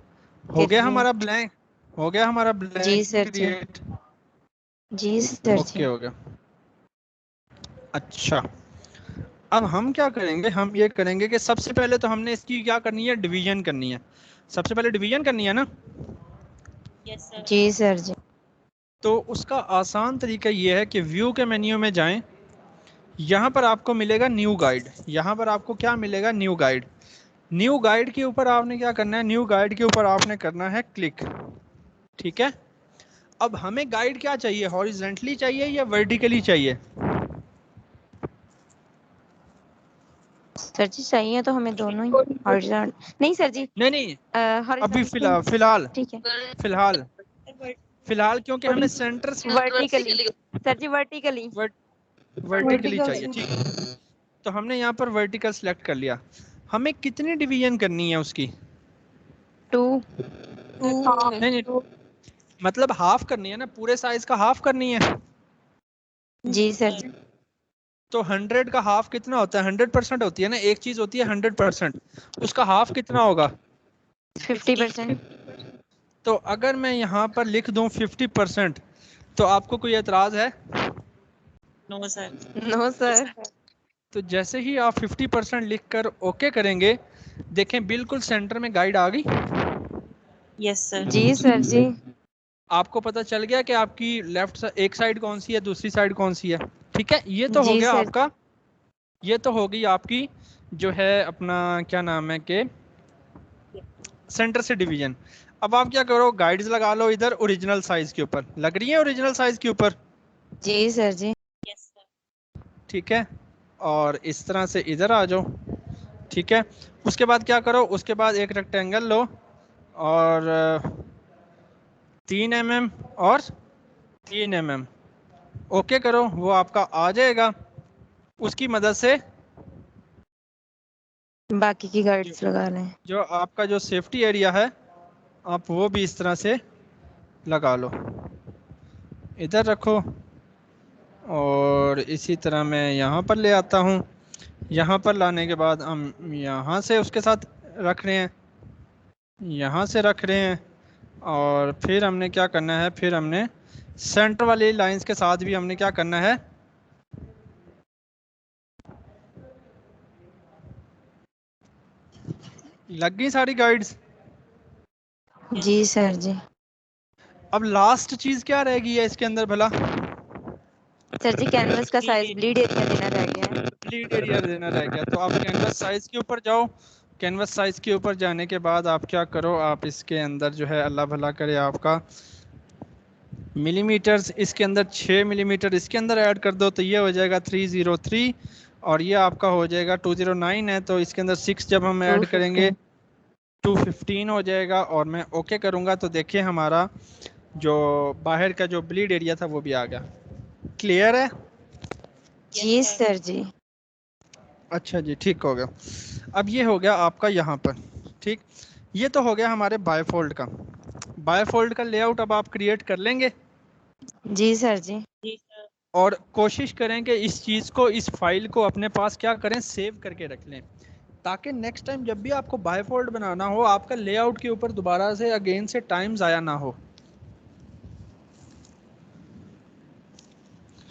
हो गया हमारा ब्लैंक, हो गया हमारा ब्लैंक। जी सर जी। क्रिएट, जी सर ओके जी। हो गया। अच्छा, अब हम क्या करेंगे, हम ये करेंगे कि सबसे पहले तो हमने इसकी क्या करनी है? डिवीजन करनी है। सबसे पहले डिवीजन करनी है ना। Yes sir. जी सर जी। तो उसका आसान तरीका ये है कि व्यू के मेन्यू में जाएं, यहाँ पर आपको मिलेगा न्यू गाइड। यहाँ पर आपको क्या मिलेगा? New guide. न्यू गाइड के ऊपर आपने क्या करना है? न्यू गाइड के ऊपर आपने करना है क्लिक, ठीक है। अब हमें गाइड क्या चाहिए? हॉरिजॉन्टली चाहिए या वर्टिकली चाहिए? सर जी चाहिए तो हमें दोनों ही। हॉरिजॉन्टल नहीं सर जी, नहीं, अभी हॉरिजॉन्टल फिलहाल ठीक है। फिलहाल फिलहाल क्योंकि हमें सेंटर से वर्टिकली सर जी, वर्टिकली वर्टिकली चाहिए, ठीक। तो हमने यहाँ पर वर्टिकल सिलेक्ट कर लिया। हमें कितनी डिवीजन करनी है उसकी? 2 नहीं, मतलब हाफ करनी है ना, पूरे साइज का हाफ करनी है। जी सर जी। तो 100 का हाफ कितना होता है? 100% होती है ना, एक चीज होती है 100%, उसका हाफ कितना होगा? 50%। तो अगर मैं यहाँ पर लिख दूं 50%, तो आपको कोई एतराज है? No sir. No sir. तो जैसे ही आप 50% लिखकर ओके करेंगे, देखें बिल्कुल सेंटर में गाइड आ गई। Yes sir. जी सर जी। आपको पता चल गया कि आपकी लेफ्ट एक साइड कौन सी है, दूसरी साइड कौन सी है। ठीक है, ये तो हो जी गया सर। आपका, ये तो हो गई आपकी जो है अपना क्या नाम है कि सेंटर से डिवीजन। अब आप क्या करो, गाइड्स लगा लो इधर ओरिजिनल साइज के ऊपर। लग रही है ओरिजिनल साइज के ऊपर? जी सर जी। Yes sir. ठीक है, और इस तरह से इधर आ जाओ। ठीक है, उसके बाद क्या करो, उसके बाद एक रेक्टेंगल लो और 3 mm और 3 mm ओके करो, वो आपका आ जाएगा। उसकी मदद से बाकी की गाइड्स लगा लें। जो आपका जो सेफ्टी एरिया है आप वो भी इस तरह से लगा लो, इधर रखो। और इसी तरह मैं यहाँ पर ले आता हूँ। यहाँ पर लाने के बाद हम यहाँ से उसके साथ रख रहे हैं, यहाँ से रख रहे हैं, और फिर हमने क्या करना है, फिर हमने सेंटर वाली लाइंस के साथ भी हमने क्या करना है, लग गई सारी गाइड्स। जी सर जी। अब लास्ट चीज क्या रहेगी है इसके अंदर भला? सर जी कैनवस का साइज ब्लीड एरिया देना रह गया है। ब्लीड एरिया देना रह गया। तो आप कैनवस साइज के ऊपर जाओ। कैनवस साइज के ऊपर जाने के बाद आप क्या करो, आप इसके अंदर जो है अल्लाह भला करे आपका मिलीमीटर्स, इसके अंदर 6 मिलीमीटर इसके अंदर ऐड कर दो, तो ये हो जाएगा 303, और ये आपका हो जाएगा 209 है, तो इसके अंदर 6 जब हम ऐड करेंगे 215 हो जाएगा। और मैं ओके करूँगा तो देखिए हमारा जो बाहर का जो ब्लीड एरिया था वो भी आ गया। क्लियर है? जी सर जी। अच्छा जी, ठीक हो गया। अब ये हो गया आपका यहाँ पर, ठीक। ये तो हो गया हमारे बायफोल्ड का। बायफोल्ड का लेआउट अब आप क्रिएट कर लेंगे। जी सर जी। जी सर। और कोशिश करें कि इस चीज़ को, इस फाइल को अपने पास क्या करें, सेव करके रख लें, ताकि नेक्स्ट टाइम जब भी आपको बायफोल्ड बनाना हो, आपका लेआउट के ऊपर दोबारा से अगेन से टाइम ज़ाया ना हो।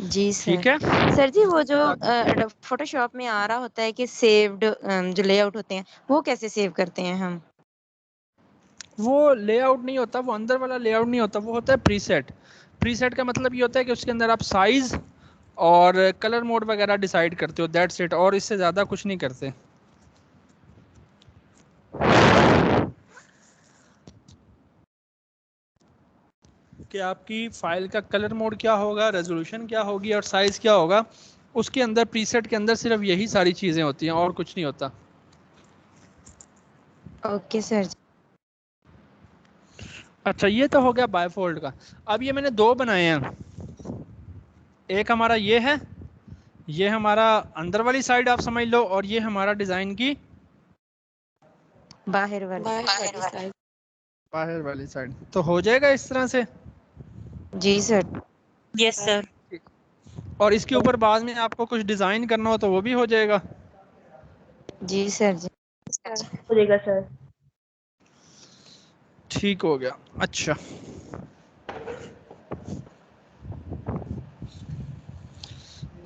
जी सर। ठीक है सर जी, वो जो फोटोशॉप में आ रहा होता है कि सेव्ड जो लेआउट होते हैं, वो कैसे सेव करते हैं हम? वो लेआउट नहीं होता, वो अंदर वाला लेआउट नहीं होता, वो होता है प्रीसेट। प्रीसेट का मतलब ये होता है कि उसके अंदर आप साइज और कलर मोड वगैरह डिसाइड करते हो, दैट्स इट, और इससे ज़्यादा कुछ नहीं करते। कि आपकी फाइल का कलर मोड क्या होगा, रेजोल्यूशन क्या होगी और साइज क्या होगा, उसके अंदर प्रीसेट के अंदर सिर्फ यही सारी चीज़ें होती हैं और कुछ नहीं होता। ओके सर जी। अच्छा, ये तो हो गया बायफोल्ड का। अब ये मैंने 2 बनाए हैं, एक हमारा ये है, ये हमारा अंदर वाली साइड आप समझ लो, और ये हमारा डिज़ाइन की बाहर वाली। बाहर वाली साइड। तो हो जाएगा इस तरह से। जी सर। Yes sir. और इसके ऊपर बाद में आपको कुछ डिज़ाइन करना हो तो वो भी हो जाएगा। जी सर जी। हो जाएगा सर। ठीक हो गया। अच्छा,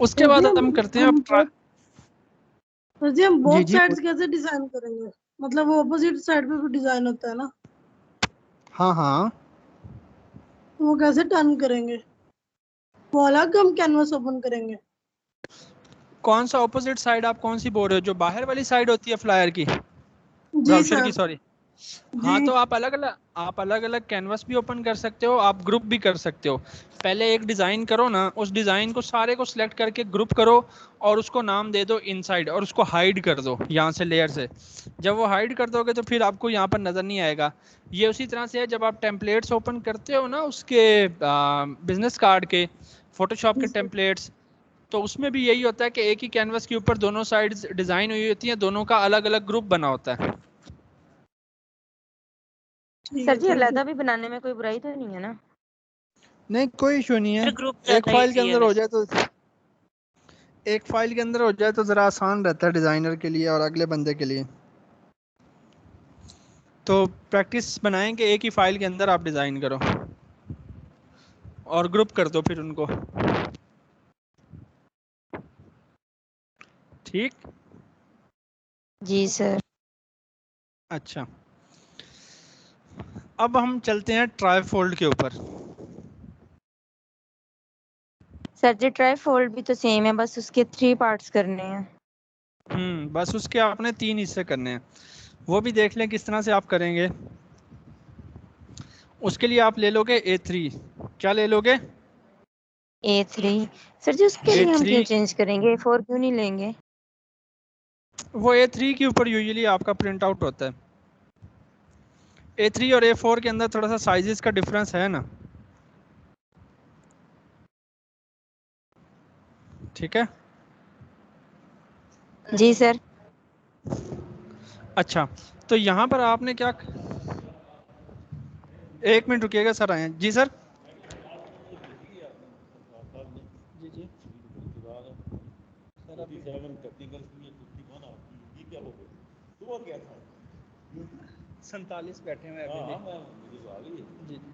उसके बाद हम करते हैं अब सर जी, हम जी बोथ जी साइड्स कैसे डिजाइन करेंगे? मतलब वो अपोजिट साइड पे भी डिजाइन होता है ना, हाँ हाँ, तो वो कैसे टर्न करेंगे? वो अलग हम कैनवस ओपन करेंगे? कौन सा ऑपोजिट साइड, आप कौन सी बोल रहे हो? जो बाहर वाली साइड होती है फ्लायर की, जी ब्राउज़र सर। की, सॉरी। हाँ, जी तो आप अलग अलग कैनवस भी ओपन कर सकते हो, आप ग्रुप भी कर सकते हो। पहले एक डिजाइन करो ना, उस डिजाइन को सारे को सिलेक्ट करके ग्रुप करो और उसको नाम दे दो इनसाइड और उसको हाइड कर दो यहाँ से लेयर से। जब वो हाइड कर दोगे तो फिर आपको यहाँ पर नजर नहीं आएगा। ये उसी तरह से है जब आप टेम्पलेट्स ओपन करते हो ना उसके बिजनेस कार्ड के, फोटोशॉप के टेम्पलेट्स, तो उसमें भी यही होता है कि एक ही कैनवस के ऊपर दोनों साइड्स डिजाइन हुई होती है, दोनों का अलग अलग ग्रुप बना होता है। ठीक सर है जी सर जी। अलहदा भी बनाने में कोई बुराई तो नहीं है ना? नहीं, कोई इशू नहीं है। ग्रुप एक ज्यादा फाइल के इजी है अंदर हो वैसे। जाए तो एक फाइल के अंदर हो जाए तो ज़रा आसान रहता है डिज़ाइनर के लिए और अगले बंदे के लिए। तो प्रैक्टिस बनाएं कि एक ही फाइल के अंदर आप डिज़ाइन करो और ग्रुप कर दो फिर उनको। ठीक। जी सर। अच्छा, अब हम चलते हैं ट्राईफोल्ड के ऊपर। सर जी ट्राई फोल्ड भी तो सेम है, बस उसके 3 पार्ट्स करने हैं। बस उसके आपने 3 हिस्से करने हैं, वो भी देख लें किस तरह से आप करेंगे। उसके लिए आप ले लोगे A3। क्या ले लोगे? A3। सर जी उसके लिए हम A3। क्यों चेंज करेंगे, A4 क्यों नहीं लेंगे? वो A3 के ऊपर यूजुअली आपका प्रिंट आउट होता है। A3 और A4 के अंदर थोड़ा सा साइजेस का डिफरेंस है ना। ठीक है। जी सर। अच्छा, तो यहाँ पर आपने क्या, एक मिनट रुकिएगा सर, आए हैं जी सर। जी जी सर, अभी 47 बैठे हुए हैं अभी जी जी।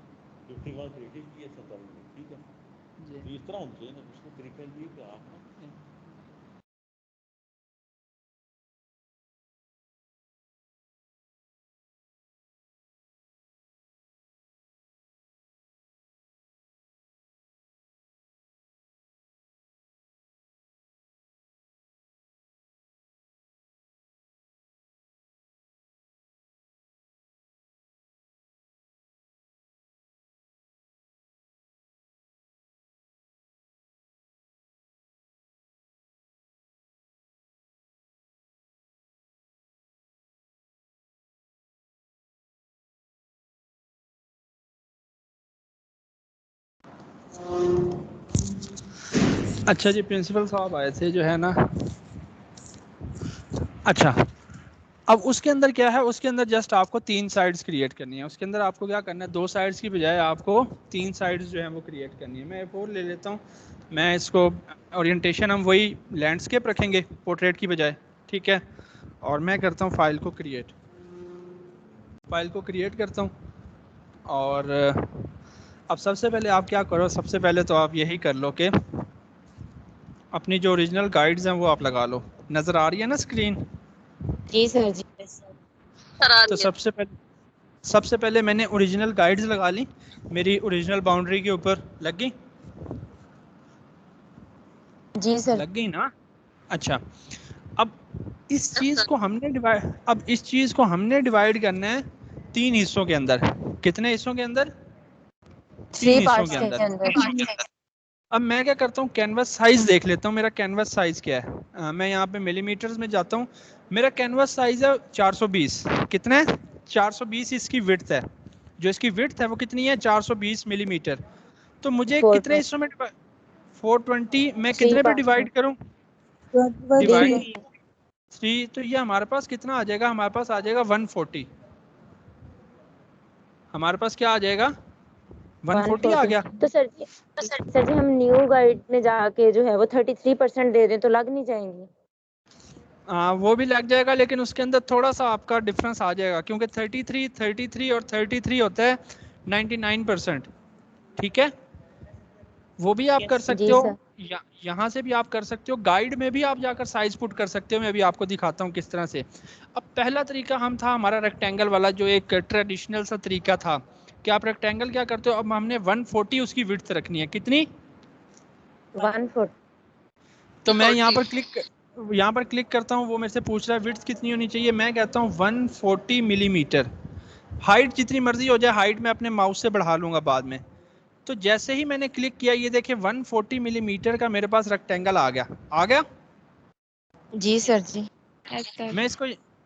अच्छा जी, प्रिंसिपल साहब आए थे जो है ना। अच्छा, अब उसके अंदर क्या है, उसके अंदर जस्ट आपको 3 साइड्स क्रिएट करनी है। उसके अंदर आपको क्या करना है, 2 साइड्स की बजाय आपको 3 साइड्स जो है वो क्रिएट करनी है। मैं A4 ले लेता हूँ। मैं इसको ओरिएंटेशन हम वही लैंडस्केप रखेंगे पोर्ट्रेट की बजाय, ठीक है। और मैं करता हूँ फाइल को क्रिएट करता हूँ। और अब सबसे पहले आप क्या करो, सबसे पहले तो आप यही कर लो कि अपनी जो ओरिजिनल गाइड्स हैं वो आप लगा लो। नज़र आ रही है ना स्क्रीन? जी सर जी। सर आ तो रही है। सबसे पहले मैंने ओरिजिनल गाइड्स लगा ली, मेरी ओरिजिनल बाउंड्री के ऊपर लग गई। जी सर। लग गई ना? अच्छा, अब इस यस चीज़ सर। को हमने डिवाइड करना है 3 हिस्सों के अंदर। कितने हिस्सों के अंदर? 3 3 हिस्सों के पार्ट्स के अंदर। अंदर। अब मैं क्या करता हूँ, कैनवस साइज देख लेता हूँ, मेरा कैनवस साइज क्या है। मैं यहाँ पे मिलीमीटर्स में जाता हूँ। मेरा कैनवस साइज है 420। कितना है? 420 इसकी विड्थ है। जो इसकी विड्थ है वो कितनी है? 420 मिलीमीटर। तो मुझे 4 कितने हिस्सों में 420 मैं 3 कितने पे पार्ट्स में। डिवाइड करूँ? 3 डिवाइड में 3। तो ये हमारे पास कितना आ जाएगा? हमारे पास आ जाएगा 140। हमारे पास क्या आ जाएगा? 140 आ 140। गया। तो सर जी हम न्यू गाइड में जाके जो है वो 33% दे दें तो लग नहीं जाएंगी? वो भी लग जाएगा, लेकिन उसके अंदर थोड़ा सा आपका डिफरेंस आ जाएगा, क्योंकि 33 और 33 होता है 99%। ठीक है, वो भी आप कर सकते जी हो। सर। यहाँ से भी आप कर सकते हो, गाइड में भी आप जाकर साइज पुट कर सकते हो। मैं अभी आपको दिखाता हूँ किस तरह से। अब पहला तरीका हम था हमारा रेक्टेंगल वाला, जो एक ट्रेडिशनल सा तरीका था कि आप रेक्टेंगल क्या करते हो। अब हमने 140 उसकी विड्थ रखनी है। कितनी? 140। तो मैं यहाँ पर क्लिक करता हूँ, वो मेरे से पूछ रहा है विड्थ कितनी होनी चाहिए। मैं कहता हूँ 140 मिलीमीटर। हाइट जितनी मर्जी हो जाए, हाइट मैं अपने माउस से बढ़ा लूंगा बाद में। तो जैसे ही मैंने क्लिक किया, ये देखिए 140 मिलीमीटर का मेरे पास रेक्टेंगल आ गया। आ गया? जी सर जी।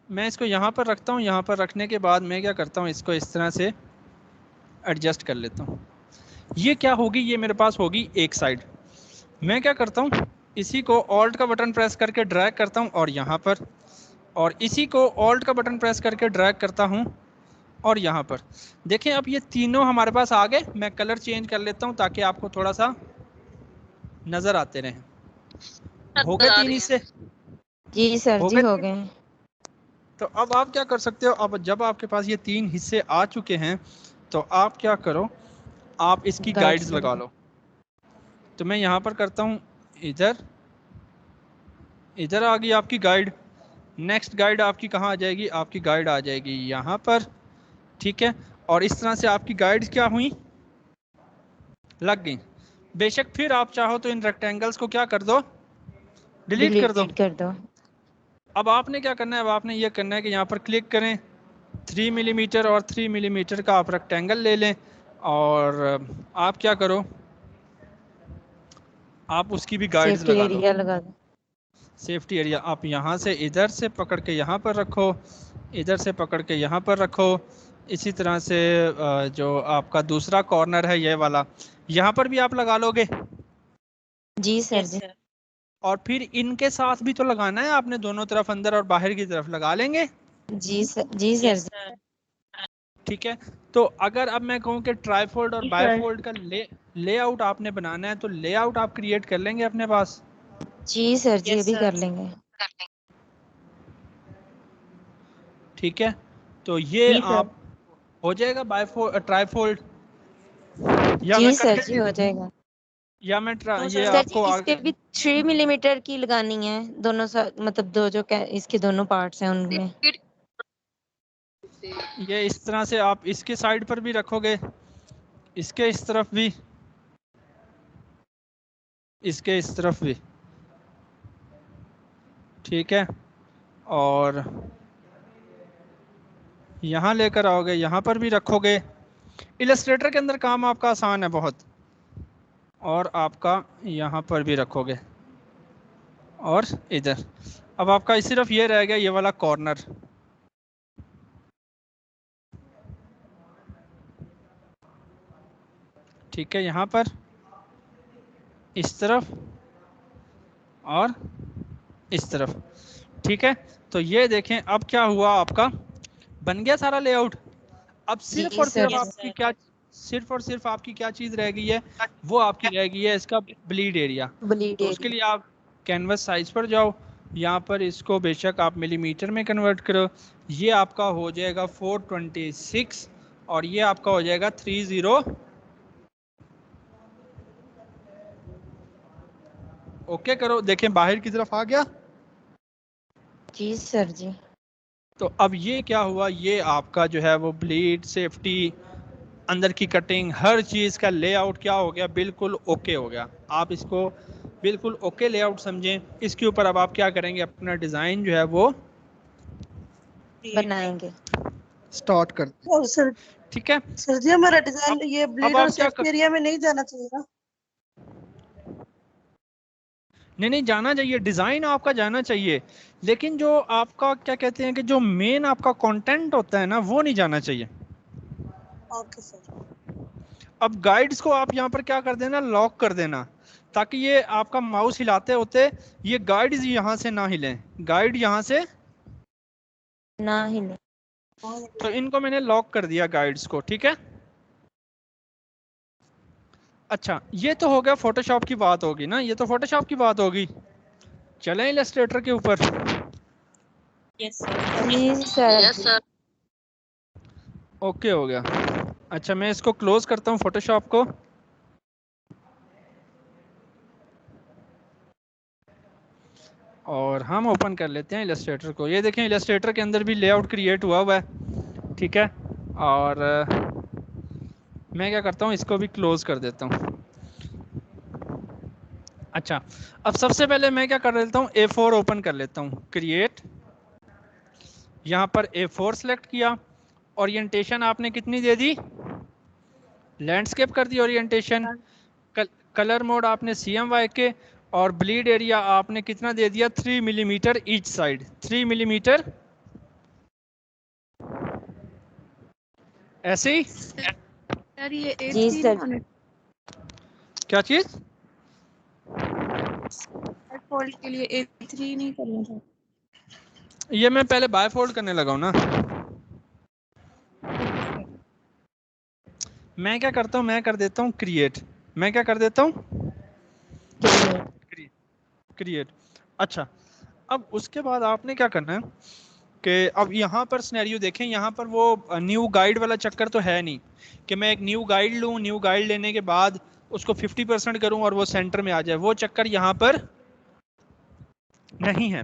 मैं इसको यहाँ पर रखता हूँ। यहाँ पर रखने के बाद मैं क्या करता हूँ, इसको इस तरह से एडजस्ट कर लेता हूँ। ये क्या होगी, ये मेरे पास होगी एक साइड। मैं क्या करता हूँ, इसी को ऑल्ट का बटन प्रेस करके ड्रैग करता हूँ और यहाँ पर, और इसी को ऑल्ट का बटन प्रेस करके ड्रैग करता हूँ और यहाँ पर। देखें अब ये तीनों हमारे पास आ गए। मैं कलर चेंज कर लेता हूँ ताकि आपको थोड़ा सा नज़र आते रहें। हो गए तीन हिस्से? जी सर जी, हो गए। तो अब आप क्या कर सकते हो, अब जब आपके पास ये तीन हिस्से आ चुके हैं तो आप क्या करो, आप इसकी गाइड्स लगा लो। तो मैं यहाँ पर करता हूँ, इधर आ गई आपकी गाइड। नेक्स्ट गाइड आपकी कहाँ आ जाएगी, आपकी गाइड आ जाएगी यहाँ पर, ठीक है। और इस तरह से आपकी गाइड्स क्या हुई, लग गई। बेशक फिर आप चाहो तो इन रेक्टेंगल्स को क्या कर दो, डिलीट कर दो। अब आपने क्या करना है, अब आपने ये करना है कि यहाँ पर क्लिक करें, 3 मिलीमीटर और 3 मिलीमीटर का आप रेक्टेंगल ले लें और आप क्या करो, आप उसकी भी गाइड्स लगा दो। सेफ्टी एरिया आप यहाँ से इधर से पकड़ के यहाँ पर रखो, इधर से पकड़ के यहाँ पर रखो। इसी तरह से जो आपका दूसरा कॉर्नर है ये वाला, यहाँ पर भी आप लगा लोगे। जी सर जी। और फिर इनके साथ भी तो लगाना है आपने, दोनों तरफ, अंदर और बाहर की तरफ लगा लेंगे। जी सर जी। सर ठीक है। तो अगर अब मैं कहूँ कि ट्राईफोल्ड और बाईफोल्ड का लेआउट आपने बनाना है तो लेआउट आप क्रिएट कर लेंगे अपने पास। जी सर जी, अभी कर लेंगे। ठीक है, तो ये आप हो जाएगा बाईफोल्ड, ट्राईफोल्ड, या जी सर जी हो जाएगा। या मैं ये सर आपको जी, इसके भी 3 मिलीमीटर की लगानी है दोनों मतलब दो जो इसके दोनों पार्ट्स हैं उनमें। ये इस तरह से आप इसके साइड पर भी रखोगे, इसके इस तरफ भी, इसके इस तरफ भी, ठीक है। और यहाँ लेकर आओगे, यहाँ पर भी रखोगे। इलस्ट्रेटर के अंदर काम आपका आसान है बहुत। और आपका यहाँ पर भी रखोगे और इधर। अब आपका सिर्फ ये रह गया ये वाला कॉर्नर। ठीक है, यहाँ पर इस तरफ और इस तरफ, ठीक है। तो ये देखें अब क्या हुआ, आपका बन गया सारा लेआउट। अब सिर्फ और सिर्फ आपकी क्या, सिर्फ और सिर्फ आपकी क्या चीज रह गई है, वो आपकी रह गई है इसका ब्लीड एरिया। तो उसके लिए आप कैनवस साइज पर जाओ, यहाँ पर इसको बेशक आप मिलीमीटर में कन्वर्ट करो। ये आपका हो जाएगा 426 और ये आपका हो जाएगा 30। ओके करो, देखें बाहर की तरफ आ गया। जी सर जी। तो अब ये क्या हुआ, ये आपका जो है वो ब्लीड, सेफ्टी, अंदर की कटिंग, हर चीज़ का लेआउट क्या हो गया, बिल्कुल ओके हो गया। आप इसको बिल्कुल ओके लेआउट समझें। इसके ऊपर अब आप क्या करेंगे, अपना डिज़ाइन जो है वो बनाएंगे, स्टार्ट करते हैं। सर ठीक है सर जी, हमारा डिजाइन ये ब्लीड और सेफ्टी एरिया में नहीं जाना चाहिए ना? नहीं जाना चाहिए, डिज़ाइन आपका जाना चाहिए, लेकिन जो आपका क्या कहते हैं कि जो मेन आपका कंटेंट होता है ना, वो नहीं जाना चाहिए। Okay sir. अब गाइड्स को आप यहाँ पर क्या कर देना, लॉक कर देना, ताकि ये आपका माउस हिलाते होते ये गाइड्स यहाँ से ना हिलें, गाइड यहाँ से ना हिले। तो इनको मैंने लॉक कर दिया गाइड्स को। ठीक है, अच्छा ये तो हो गया फोटोशॉप की बात होगी ना, ये तो फोटोशॉप की बात होगी। चलें इलस्ट्रेटर के ऊपर। Yes sir. ओके हो गया। अच्छा मैं इसको क्लोज करता हूँ फोटोशॉप को। और हम ओपन कर लेते हैं इलस्ट्रेटर को। ये देखें इलस्ट्रेटर के अंदर भी लेआउट क्रिएट हुआ है। ठीक है, और मैं क्या करता हूँ, इसको भी क्लोज कर देता हूँ। अच्छा अब सबसे पहले मैं क्या कर लेता हूँ, A4 ओपन कर लेता हूँ, क्रिएट, यहाँ पर A4 सेलेक्ट किया ओरिएंटेशन आपने कितनी दे दी, लैंडस्केप कर दी ओरिएंटेशन। कलर मोड आपने CMYK, और ब्लीड एरिया आपने कितना दे दिया, 3 मिलीमीटर ईच साइड, 3 मिलीमीटर, ऐसे ही। सर ये जी A3 सर। नहीं होने, क्या चीज, फोल्ड के लिए A3 नहीं करना था। ये मैं पहले बायफोल्ड करने लगा हूं ना। मैं क्या करता हूं, मैं कर देता हूं क्रिएट, मैं क्या कर देता हूं क्रिएट। अच्छा, अब उसके बाद आपने क्या करना है कि अब यहाँ पर सिनेरियो देखें, यहाँ पर वो न्यू गाइड वाला चक्कर तो है नहीं कि मैं एक न्यू गाइड लूँ, न्यू गाइड लेने के बाद उसको 50% करूँ और वो सेंटर में आ जाए, वो चक्कर यहाँ पर नहीं है,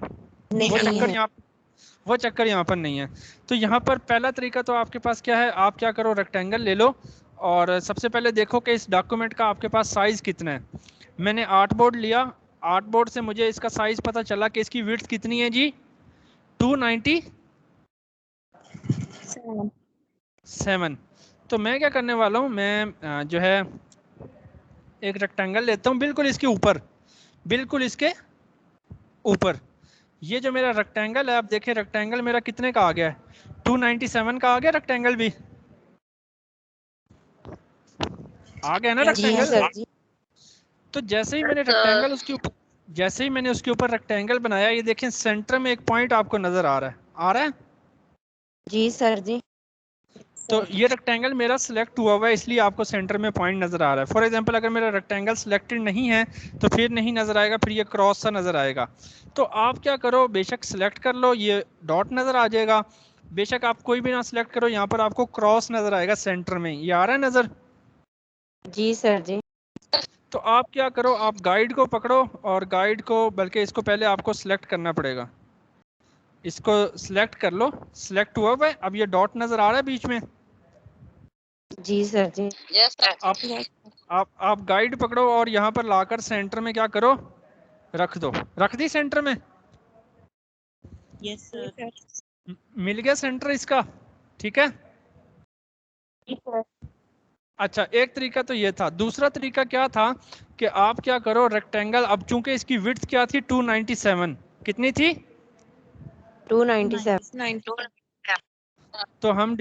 वो चक्कर यहाँ पर नहीं है। तो यहाँ पर पहला तरीका तो आपके पास क्या है, आप क्या करो, रेक्टेंगल ले लो और सबसे पहले देखो कि इस डॉक्यूमेंट का आपके पास साइज कितना है। मैंने आर्टबोर्ड लिया, आर्टबोर्ड से मुझे इसका साइज पता चला कि इसकी विड्थ कितनी है जी, 297। तो मैं क्या करने वाला हूँ, मैं जो है एक रेक्टेंगल लेता हूँ बिल्कुल इसके ऊपर, बिल्कुल इसके ऊपर। ये जो मेरा रेक्टेंगल है, आप देखें रेक्टेंगल मेरा कितने का आ गया है, 297 का आ गया रेक्टेंगल भी, आ गया ना रेक्टेंगल। तो जैसे ही मैंने रेक्टेंगल उसके ऊपर, जैसे ही मैंने उसके ऊपर रेक्टेंगल बनाया, ये देखें सेंटर में एक पॉइंट आपको नजर आ रहा है, आ रहा है जी सर जी। तो ये रेक्टेंगल मेरा सिलेक्ट हुआ हुआ है, इसलिए आपको सेंटर में पॉइंट नजर आ रहा है। फॉर एग्जांपल अगर मेरा रेक्टेंगल सिलेक्टेड नहीं है तो फिर नहीं नजर आएगा, फिर ये क्रॉस सा नजर आएगा। तो आप क्या करो, बेशक सिलेक्ट कर लो, ये डॉट नजर आ जाएगा, बेशक आप कोई भी ना सिलेक्ट करो, यहाँ पर आपको क्रॉस नजर आएगा सेंटर में, ये आ रहा है नजर। जी सर जी। तो आप क्या करो, आप गाइड को पकड़ो और गाइड को, बल्कि इसको पहले आपको सिलेक्ट करना पड़ेगा, इसको सिलेक्ट कर लो, सिलेक्ट हुआ हुआ है, अब ये डॉट नजर आ रहा है बीच में। जी सर जी। Yes sir. आप गाइड पकड़ो और यहाँ पर लाकर सेंटर में क्या करो, रख दो, रख दी सेंटर में, यस सर। मिल गया सेंटर इसका, ठीक है। अच्छा, एक तरीका तो ये था। दूसरा तरीका क्या था कि आप क्या करो, रेक्टेंगल, अब चूंकि इसकी विड्थ क्या थी, 297, कितनी थी, 297। तो हम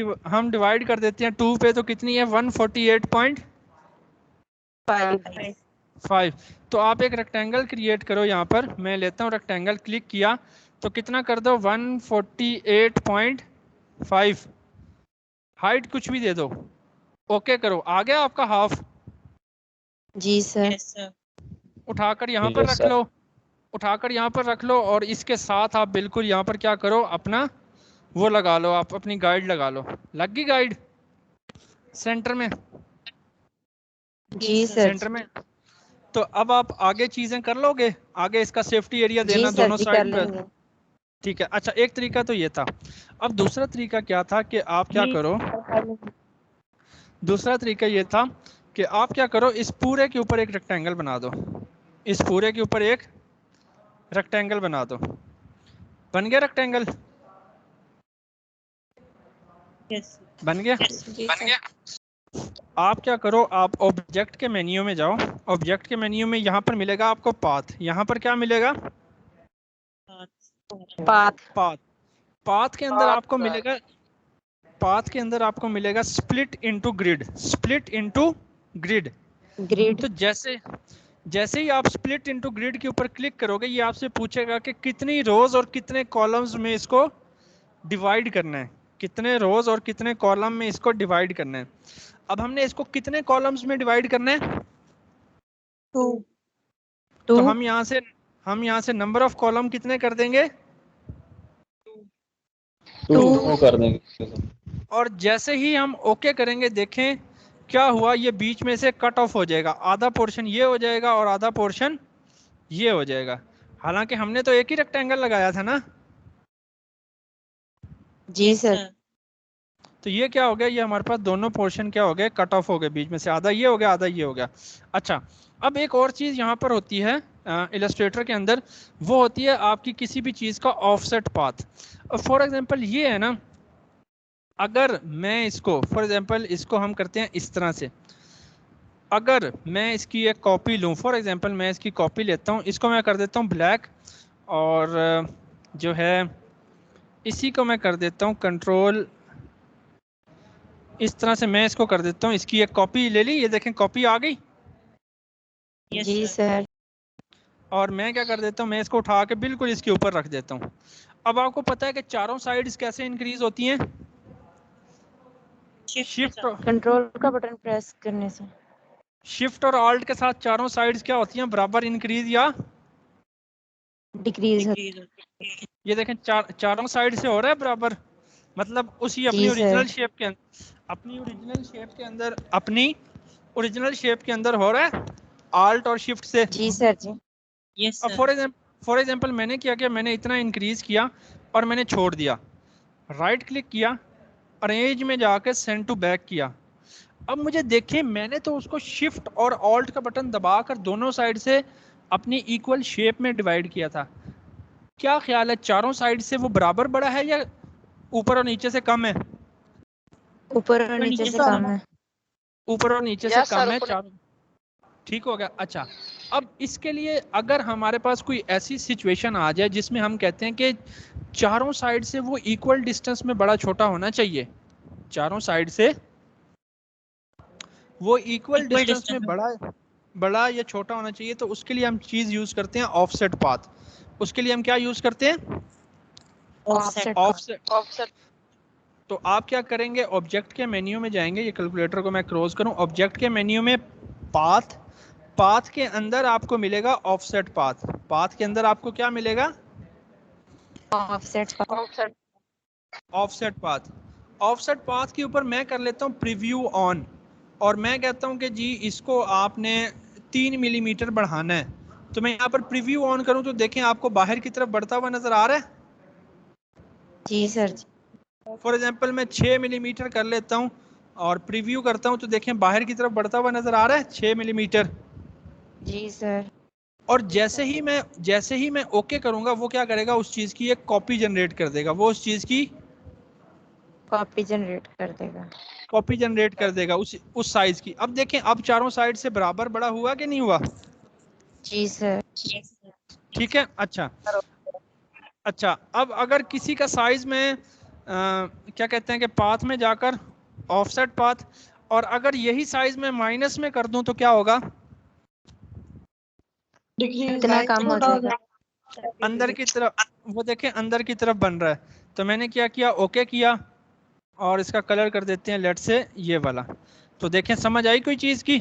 डिवाइड कर देते हैं 2 पे, तो कितनी है, 148.5। तो आप एक रेक्टेंगल क्रिएट करो, यहाँ पर मैं लेता हूँ रेक्टेंगल, क्लिक किया तो कितना कर दो, 148.5, हाइट कुछ भी दे दो, ओके करो, आ गया आपका हाफ। जी सर। Yes sir. उठाकर यहाँ पर रख लो, उठाकर यहाँ पर रख लो, और इसके साथ आप बिल्कुल यहाँ पर क्या करो, अपना वो लगा लो, आप अपनी गाइड लगा लो, लग गई गाइड सेंटर में। जी सर। सेंटर में। तो अब आप आगे चीजें कर लोगे, आगे इसका सेफ्टी एरिया देना जी दोनों सर जी, साइड कर पे, लेंगे। ठीक है। अच्छा, एक तरीका तो ये था। अब दूसरा तरीका क्या था कि आप क्या करो, दूसरा तरीका ये था कि आप क्या करो, इस पूरे के ऊपर एक रेक्टेंगल बना दो, इस पूरे के ऊपर एक रेक्टेंगल बना दो, बन गया रेक्टेंगल, यस बन गया। आप क्या करो, आप ऑब्जेक्ट के मेन्यू में जाओ, ऑब्जेक्ट के मेन्यू में यहाँ पर मिलेगा आपको पाथ, यहाँ पर क्या मिलेगा, पाथ। पाथ के अंदर आपको मिलेगा, पाथ के अंदर आपको मिलेगा split into grid, split into grid. तो जैसे ही आप स्प्लिट इनटू ग्रिड के ऊपर क्लिक करोगे, ये आपसे पूछेगा कि कितनी रोज और कितने कॉलम्स में इसको डिवाइड करना है, कितने रोज और कितने कॉलम में इसको डिवाइड करना है। अब हमने इसको कितने कॉलम्स में डिवाइड करना है, 2। तो हम यहाँ से नंबर ऑफ कॉलम कितने कर देंगे, 2 कर देंगे। और जैसे ही हम ओके करेंगे, देखें क्या हुआ, ये बीच में से कट ऑफ हो जाएगा, आधा पोर्शन ये हो जाएगा और आधा पोर्शन ये हो जाएगा। हालांकि हमने तो एक ही रेक्टेंगल लगाया था ना। जी सर। तो ये क्या हो गया, ये हमारे पास दोनों पोर्शन क्या हो गए, कट ऑफ हो गए, बीच में से आधा ये हो गया, आधा ये हो गया। अच्छा, अब एक और चीज यहाँ पर होती है इलस्ट्रेटर के अंदर, वो होती है आपकी किसी भी चीज का ऑफसेट पाथ। फॉर एग्जांपल ये है ना, अगर मैं इसको फॉर एग्जांपल इसको हम करते हैं इस तरह से, अगर मैं इसकी एक कॉपी लूं, फॉर एग्जांपल मैं इसकी कॉपी लेता हूं, इसको मैं कर देता हूं ब्लैक, और जो है इसी को मैं कर देता हूं कंट्रोल, इस तरह से मैं इसको कर देता हूं, इसकी एक कॉपी ले ली, ये देखें कॉपी आ गई। जी सर। और मैं क्या कर देता हूं, मैं इसको उठा के बिल्कुल इसके ऊपर रख देता हूं। अब आपको पता है कि चारों साइड्स कैसे इंक्रीज होती हैं? शिफ्ट कंट्रोल का बटन प्रेस करने से। शिफ्ट और ऑल्ट के साथ चारों साइड्स क्या होती हैं? बराबर इंक्रीज या डिक्रीज। ये देखें चारों साइड से हो रहा है बराबर, मतलब उसी अपनी जी ओरिजिनल सर। शेप के अंदर, अपनी ओरिजिनल शेप के अंदर, अपनी ओरिजिनल शेप के अंदर हो रहा है आल्ट और शिफ्ट से। जी सर जी। यस अब सर। फॉर एग्जांपल मैंने क्या किया, मैंने इतना इंक्रीज किया और मैंने छोड़ दिया, राइट क्लिक किया, अरेंज में जाके सेंड टू बैक किया। अब मुझे देखिए मैंने तो उसको शिफ्ट और ऑल्ट का बटन दबाकर दोनों साइड से अपनी इक्वल शेप में डिवाइड किया था। क्या ख्याल है चारों साइड से वो बराबर बड़ा है या ऊपर और नीचे से कम है? ऊपर और नीचे से कम है। ऊपर और नीचे से कम है चारों। ठीक हो गया। अच्छा, अब इसके लिए अगर हमारे पास कोई ऐसी सिचुएशन आ जाए जिसमें हम कहते हैं कि चारों साइड से वो इक्वल डिस्टेंस में बड़ा छोटा होना चाहिए, चारों साइड से वो इक्वल डिस्टेंस में बड़ा या छोटा होना चाहिए, तो उसके लिए हम चीज यूज करते हैं ऑफसेट पाथ। उसके लिए हम क्या यूज करते हैं? ऑफसेट। तो आप क्या करेंगे, ऑब्जेक्ट के मेन्यू में जाएंगे, ये कैलकुलेटर को मैं क्रॉस करूं, ऑब्जेक्ट के मेन्यू में पाथ, पाथ के अंदर आपको मिलेगा ऑफसेट पाथ, पाथ के अंदर आपको क्या मिलेगा? Offset path. ऑफसेट पाथ के ऊपर मैं कर लेता हूं प्रीव्यू ऑन, और मैं कहता हूं कि जी इसको आपने 3 मिलीमीटर बढ़ाना है। तो मैं यहाँ पर प्रीव्यू ऑन करूं तो देखें आपको बाहर की तरफ बढ़ता हुआ नजर आ रहा है। जी सर जी। फॉर एग्जांपल मैं 6 मिलीमीटर कर लेता हूं और प्रीव्यू करता हूं तो देखें बाहर की तरफ बढ़ता हुआ नजर आ रहा है 6 मिलीमीटर। जी सर। और जैसे ही मैं ओके करूंगा वो क्या करेगा, उस चीज की एक कॉपी जनरेट कर देगा, वो उस चीज की कॉपी जनरेट कर देगा। कॉपी जनरेट कर देगा उस साइज की। अब देखें अब चारों साइड से बराबर बड़ा हुआ कि नहीं हुआ? जी सर। ठीक है। अच्छा, अब अगर किसी का साइज में क्या कहते हैं कि पाथ में जाकर ऑफसेट पाथ, और अगर यही साइज में माइनस में कर दूं तो क्या होगा? इतना कम हो जाएगा। अंदर की तरफ, वो देखें अंदर की तरफ बन रहा है। तो मैंने क्या किया, ओके किया, और इसका कलर कर देते हैं लेट से ये वाला। तो देखें समझ आई कोई चीज की?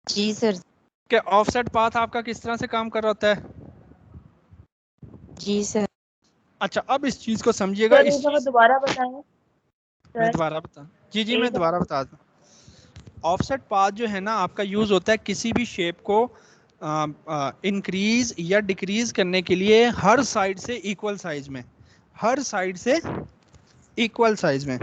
जी सर। कि ऑफसेट पाथ आपका किस तरह से काम कर रहा होता है। जी सर। अच्छा, अब इस चीज को समझिएगा। दोबारा बताएं। मैं दोबारा बता जी मैं दोबारा बता दूं। ऑफसेट पाथ जो है ना आपका यूज होता है किसी भी शेप को इंक्रीज या डिक्रीज करने के लिए हर साइड से इक्वल साइज में, हर साइड से इक्वल साइज में।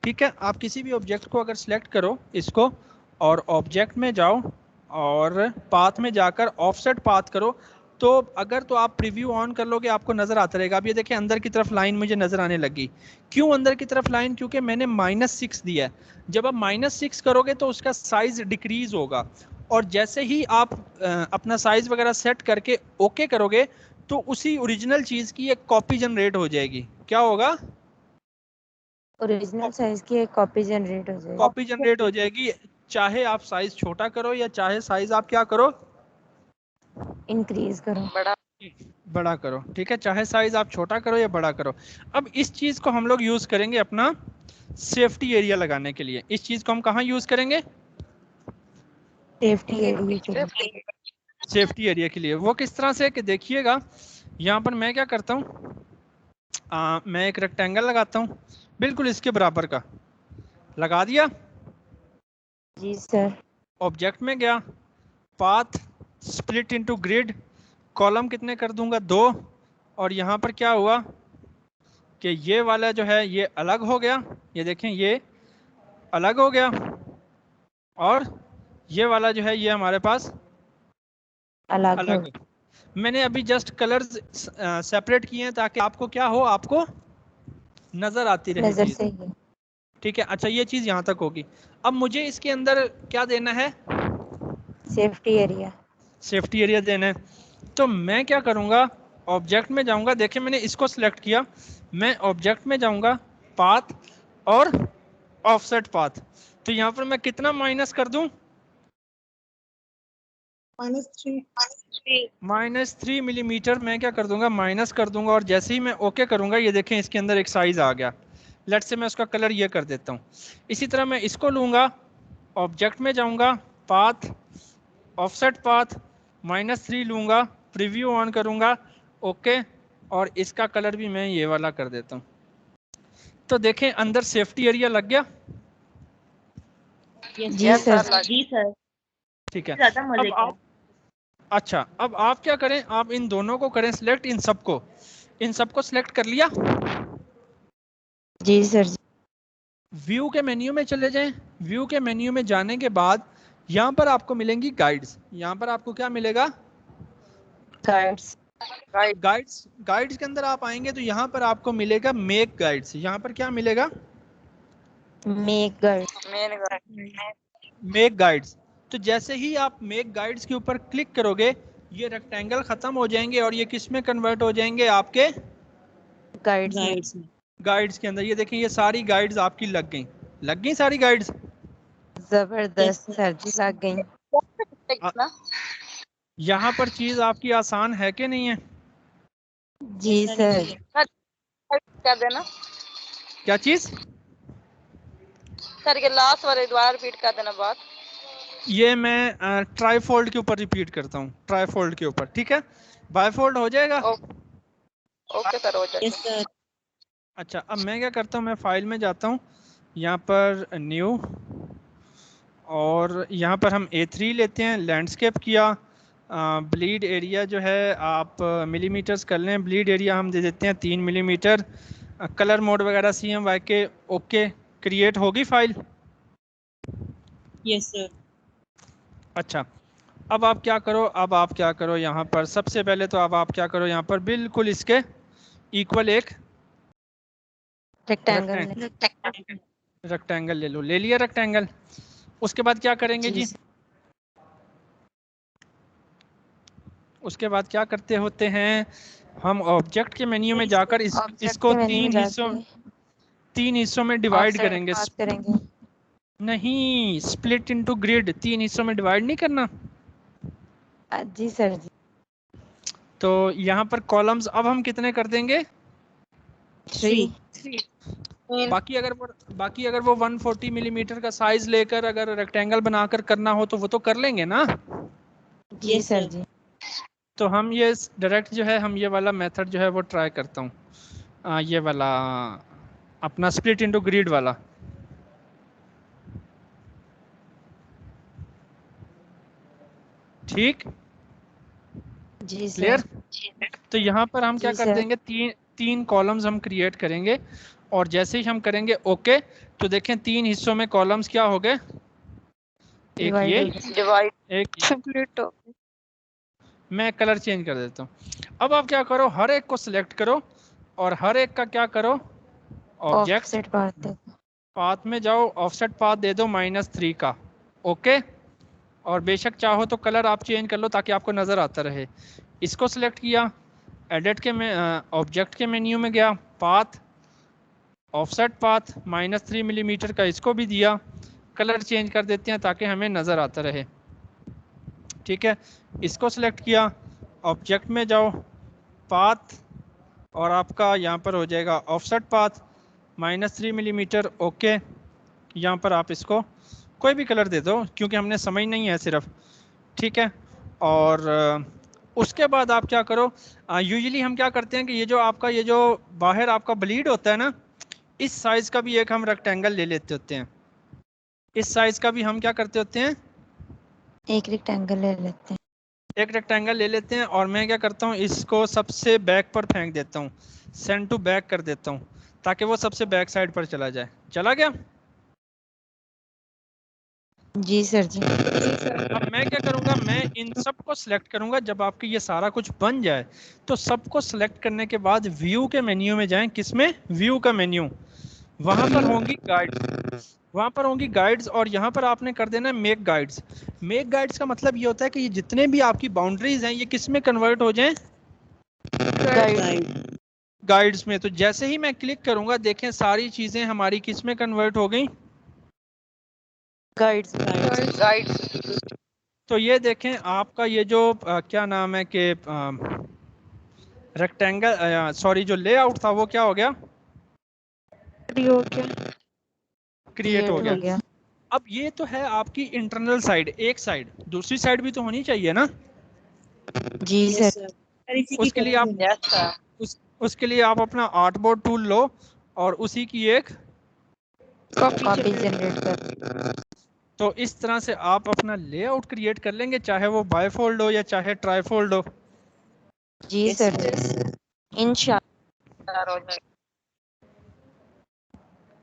ठीक है। आप किसी भी ऑब्जेक्ट को अगर सिलेक्ट करो इसको, और ऑब्जेक्ट में जाओ और पाथ में जाकर ऑफसेट पाथ करो, तो अगर तो आप प्रीव्यू ऑन कर लोगे आपको नजर आता रहेगा। अब ये देखिए अंदर की तरफ लाइन मुझे नजर आने लगी। क्यों अंदर की तरफ लाइन? क्योंकि मैंने -6 दिया है। जब आप -6 करोगे तो उसका साइज डिक्रीज होगा, और जैसे ही आप अपना साइज वगैरह सेट करके ओके करोगे तो उसी ओरिजिनल चीज की एक कॉपी जनरेट हो जाएगी। क्या होगा? ओरिजिनल साइज की एक कॉपी जनरेट हो जाएगी। कॉपी जनरेट हो जाएगी, चाहे आप साइज छोटा करो या चाहे साइज आप क्या करो, इंक्रीज करो, बड़ा करो। ठीक है, चाहे साइज आप छोटा करो या बड़ा करो। अब इस चीज को हम लोग यूज करेंगे अपना सेफ्टी एरिया लगाने के लिए। इस चीज को हम कहाँ यूज करेंगे? सेफ्टी एरिया के लिए। सेफ्टी एरिया के लिए। वो किस तरह से कि देखिएगा यहाँ पर मैं क्या करता हूँ, मैं एक रेक्टेंगल लगाता हूँ बिल्कुल इसके बराबर का, लगा दिया। जी सर। ऑब्जेक्ट में गया, path split into grid, column कितने कर दूंगा 2, और यहाँ पर क्या हुआ कि ये वाला जो है ये अलग हो गया, ये देखें ये अलग हो गया, और ये वाला जो है ये हमारे पास अलग है। मैंने अभी जस्ट कलर्स सेपरेट किए हैं ताकि आपको क्या हो, आपको नजर आती रहे नजर चीज। से ही। ठीक है, अच्छा ये चीज यहाँ तक होगी। अब मुझे इसके अंदर क्या देना है, सेफ्टी एरिया। सेफ्टी एरिया देना है। तो मैं क्या करूंगा, ऑब्जेक्ट में जाऊंगा, देखिए मैंने इसको सिलेक्ट किया, मैं ऑब्जेक्ट में जाऊंगा, पाथ और ऑफसेट पाथ। तो यहाँ पर मैं कितना माइनस कर दूं, -3 मिलीमीटर मैं क्या कर दूंगा, माइनस कर दूंगा। और जैसे ही मैं ओके करूंगा, ये देखें इसके अंदर एक साइज आ गया। लेट से मैं उसका कलर ये कर देता हूँ। इसी तरह मैं इसको लूंगा, ऑब्जेक्ट में जाऊंगा, पाथ, ऑफसेट पाथ, -3 लूंगा, प्रीव्यू ऑन करूंगा, ओके, और इसका कलर भी मैं ये वाला कर देता हूँ। तो देखें अंदर सेफ्टी एरिया लग गया। जी सर। जी सर। ठीक है, ज्यादा मजे अब का। आप, अच्छा अब आप क्या करें, आप इन दोनों को करें सिलेक्ट, इन सबको सिलेक्ट कर लिया। जी सर जी। व्यू के मेन्यू में चले जाएं। व्यू के मेन्यू में जाने के बाद यहाँ पर आपको मिलेंगी गाइड्स। यहाँ पर आपको क्या मिलेगा, गाइड्स। गाइड्स के अंदर आप आएंगे तो यहाँ पर आपको मिलेगा मेक गाइड्स। यहाँ पर क्या मिलेगा, मेक गाइड। Make guides. तो जैसे ही आप मेक गाइड्स के ऊपर क्लिक करोगे, ये रेक्टेंगल खत्म हो जाएंगे और ये किस में कन्वर्ट हो जाएंगे, आपके गाइड्स में। गाइड्स में। गाइड्स के अंदर। ये देखें ये सारी गाइड्स आपकी लग गई सारी गाइड्स। जबरदस्त सर जी, लग गई। यहाँ पर चीज आपकी आसान है कि नहीं है, जी सर। कर देना क्या चीज, सर, के लास्ट वाले दोबारा रिपीट कर देना बात। ये मैं ट्राईफोल्ड के ऊपर रिपीट करता हूँ, ट्राईफोल्ड के ऊपर, ठीक है, बायफोल्ड हो जाएगा। ओके सर, हो जाएगा। Yes sir. अच्छा अब मैं क्या करता हूँ, मैं फाइल में जाता हूँ, यहाँ पर न्यू, और यहाँ पर हम A3 लेते हैं, लैंडस्केप किया, ब्लीड एरिया जो है आप मिलीमीटर्स कर लें, ब्लीड एरिया हम दे देते हैं 3 मिलीमीटर, कलर मोड वगैरह CMYK, ओके, क्रिएट होगी फाइल। Yes sir. अच्छा अब आप क्या करो, यहाँ पर सबसे पहले तो अब आप क्या करो, यहाँ पर बिल्कुल इसके इक्वल एक रेक्टेंगल ले लो, ले लिया रेक्टेंगल। उसके बाद क्या करेंगे जी, उसके बाद क्या करते होते हैं, हम ऑब्जेक्ट के मेन्यू में जाकर इसको तीन हिस्सों में डिवाइड करेंगे। नहीं, स्प्लिट इनटू ग्रिड, 3 हिस्सों में डिवाइड नहीं करना। जी सर जी। तो यहाँ पर कॉलम्स अब हम कितने कर देंगे, 3। बाकी अगर वो 140 मिलीमीटर का साइज लेकर अगर रेक्टेंगल बनाकर करना हो तो वो तो कर लेंगे ना। जी सर जी। तो हम ये डायरेक्ट जो है, हम ये वाला मेथड जो है वो ट्राई करता हूँ, ये वाला अपना स्प्लिट इनटू ग्रिड वाला। ठीक, जी क्लियर। सर। तो यहाँ पर हम क्या जी कर सर। देंगे, तीन कॉलम्स हम क्रिएट करेंगे, और जैसे ही हम करेंगे ओके, तो देखें 3 हिस्सों में कॉलम्स क्या हो गए, एक ये, डिवाइड एक मैं कलर चेंज कर देता हूँ। अब आप क्या करो, हर एक को सिलेक्ट करो और हर एक का क्या करो, ऑब्जेक्ट पाथ में जाओ, ऑफसेट पाथ दे दो -3 का, ओके। और बेशक चाहो तो कलर आप चेंज कर लो ताकि आपको नज़र आता रहे। इसको सिलेक्ट किया, एडिट के में ऑब्जेक्ट के मेन्यू में गया, पाथ, ऑफसेट पाथ -3 मिलीमीटर का इसको भी दिया, कलर चेंज कर देते हैं ताकि हमें नज़र आता रहे। ठीक है, इसको सिलेक्ट किया, ऑब्जेक्ट में जाओ, पाथ, और आपका यहाँ पर हो जाएगा ऑफसेट पाथ -3 मिलीमीटर, ओके। यहाँ पर आप इसको कोई भी कलर दे दो क्योंकि हमने समझ नहीं है सिर्फ, ठीक है। और उसके बाद आप क्या करो, यूजुअली हम क्या करते हैं कि ये जो बाहर आपका ब्लीड होता है ना, इस साइज़ का भी एक हम रेक्टेंगल ले लेते होते हैं, इस साइज़ का भी हम क्या करते होते हैं, एक रेक्टेंगल ले लेते हैं। और मैं क्या करता हूँ, इसको सबसे बैक पर फेंक देता हूँ, सेंड टू बैक कर देता हूँ ताकि वो सबसे बैक साइड पर चला जाए। चला गया। जी सर जी। अब मैं क्या करूंगा, मैं इन सब को सिलेक्ट करूंगा। जब आपके ये सारा कुछ बन जाए तो सबको सिलेक्ट करने के बाद व्यू के मेन्यू में जाएं। किसमें? व्यू का मेन्यू। वहां पर होंगी गाइड्स, वहां पर होंगी गाइड्स, और यहाँ पर आपने कर देना मेक गाइड्स। मेक गाइड्स का मतलब ये होता है कि ये जितने भी आपकी बाउंड्रीज हैं ये किस में कन्वर्ट हो जाएं? गाइड। गाइड्स में। तो जैसे ही मैं क्लिक करूंगा देखें सारी चीजें हमारी किस में कन्वर्ट हो गई? गाइड्स। तो ये देखें आपका ये जो क्या नाम है कि रेक्टेंगल, सॉरी, जो लेआउट था वो क्या हो गया? क्रिएट हो गया। अब ये तो है आपकी इंटरनल साइड, एक साइड। दूसरी साइड भी तो होनी चाहिए ना? जी सर। उसके लिए आप उसके लिए आप अपना आर्टबोर्ड टूल लो और उसी की एक कॉपी जनरेट कर। तो इस तरह से आप अपना लेआउट क्रिएट कर लेंगे, चाहे वो बायफोल्ड हो या चाहे ट्राइफोल्ड हो। जी सर इंशाल्लाह।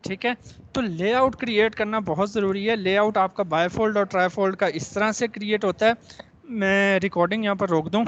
ठीक है, तो लेआउट क्रिएट करना बहुत ज़रूरी है। लेआउट आपका बायफोल्ड और ट्राइफोल्ड का इस तरह से क्रिएट होता है। मैं रिकॉर्डिंग यहाँ पर रोक दूँ।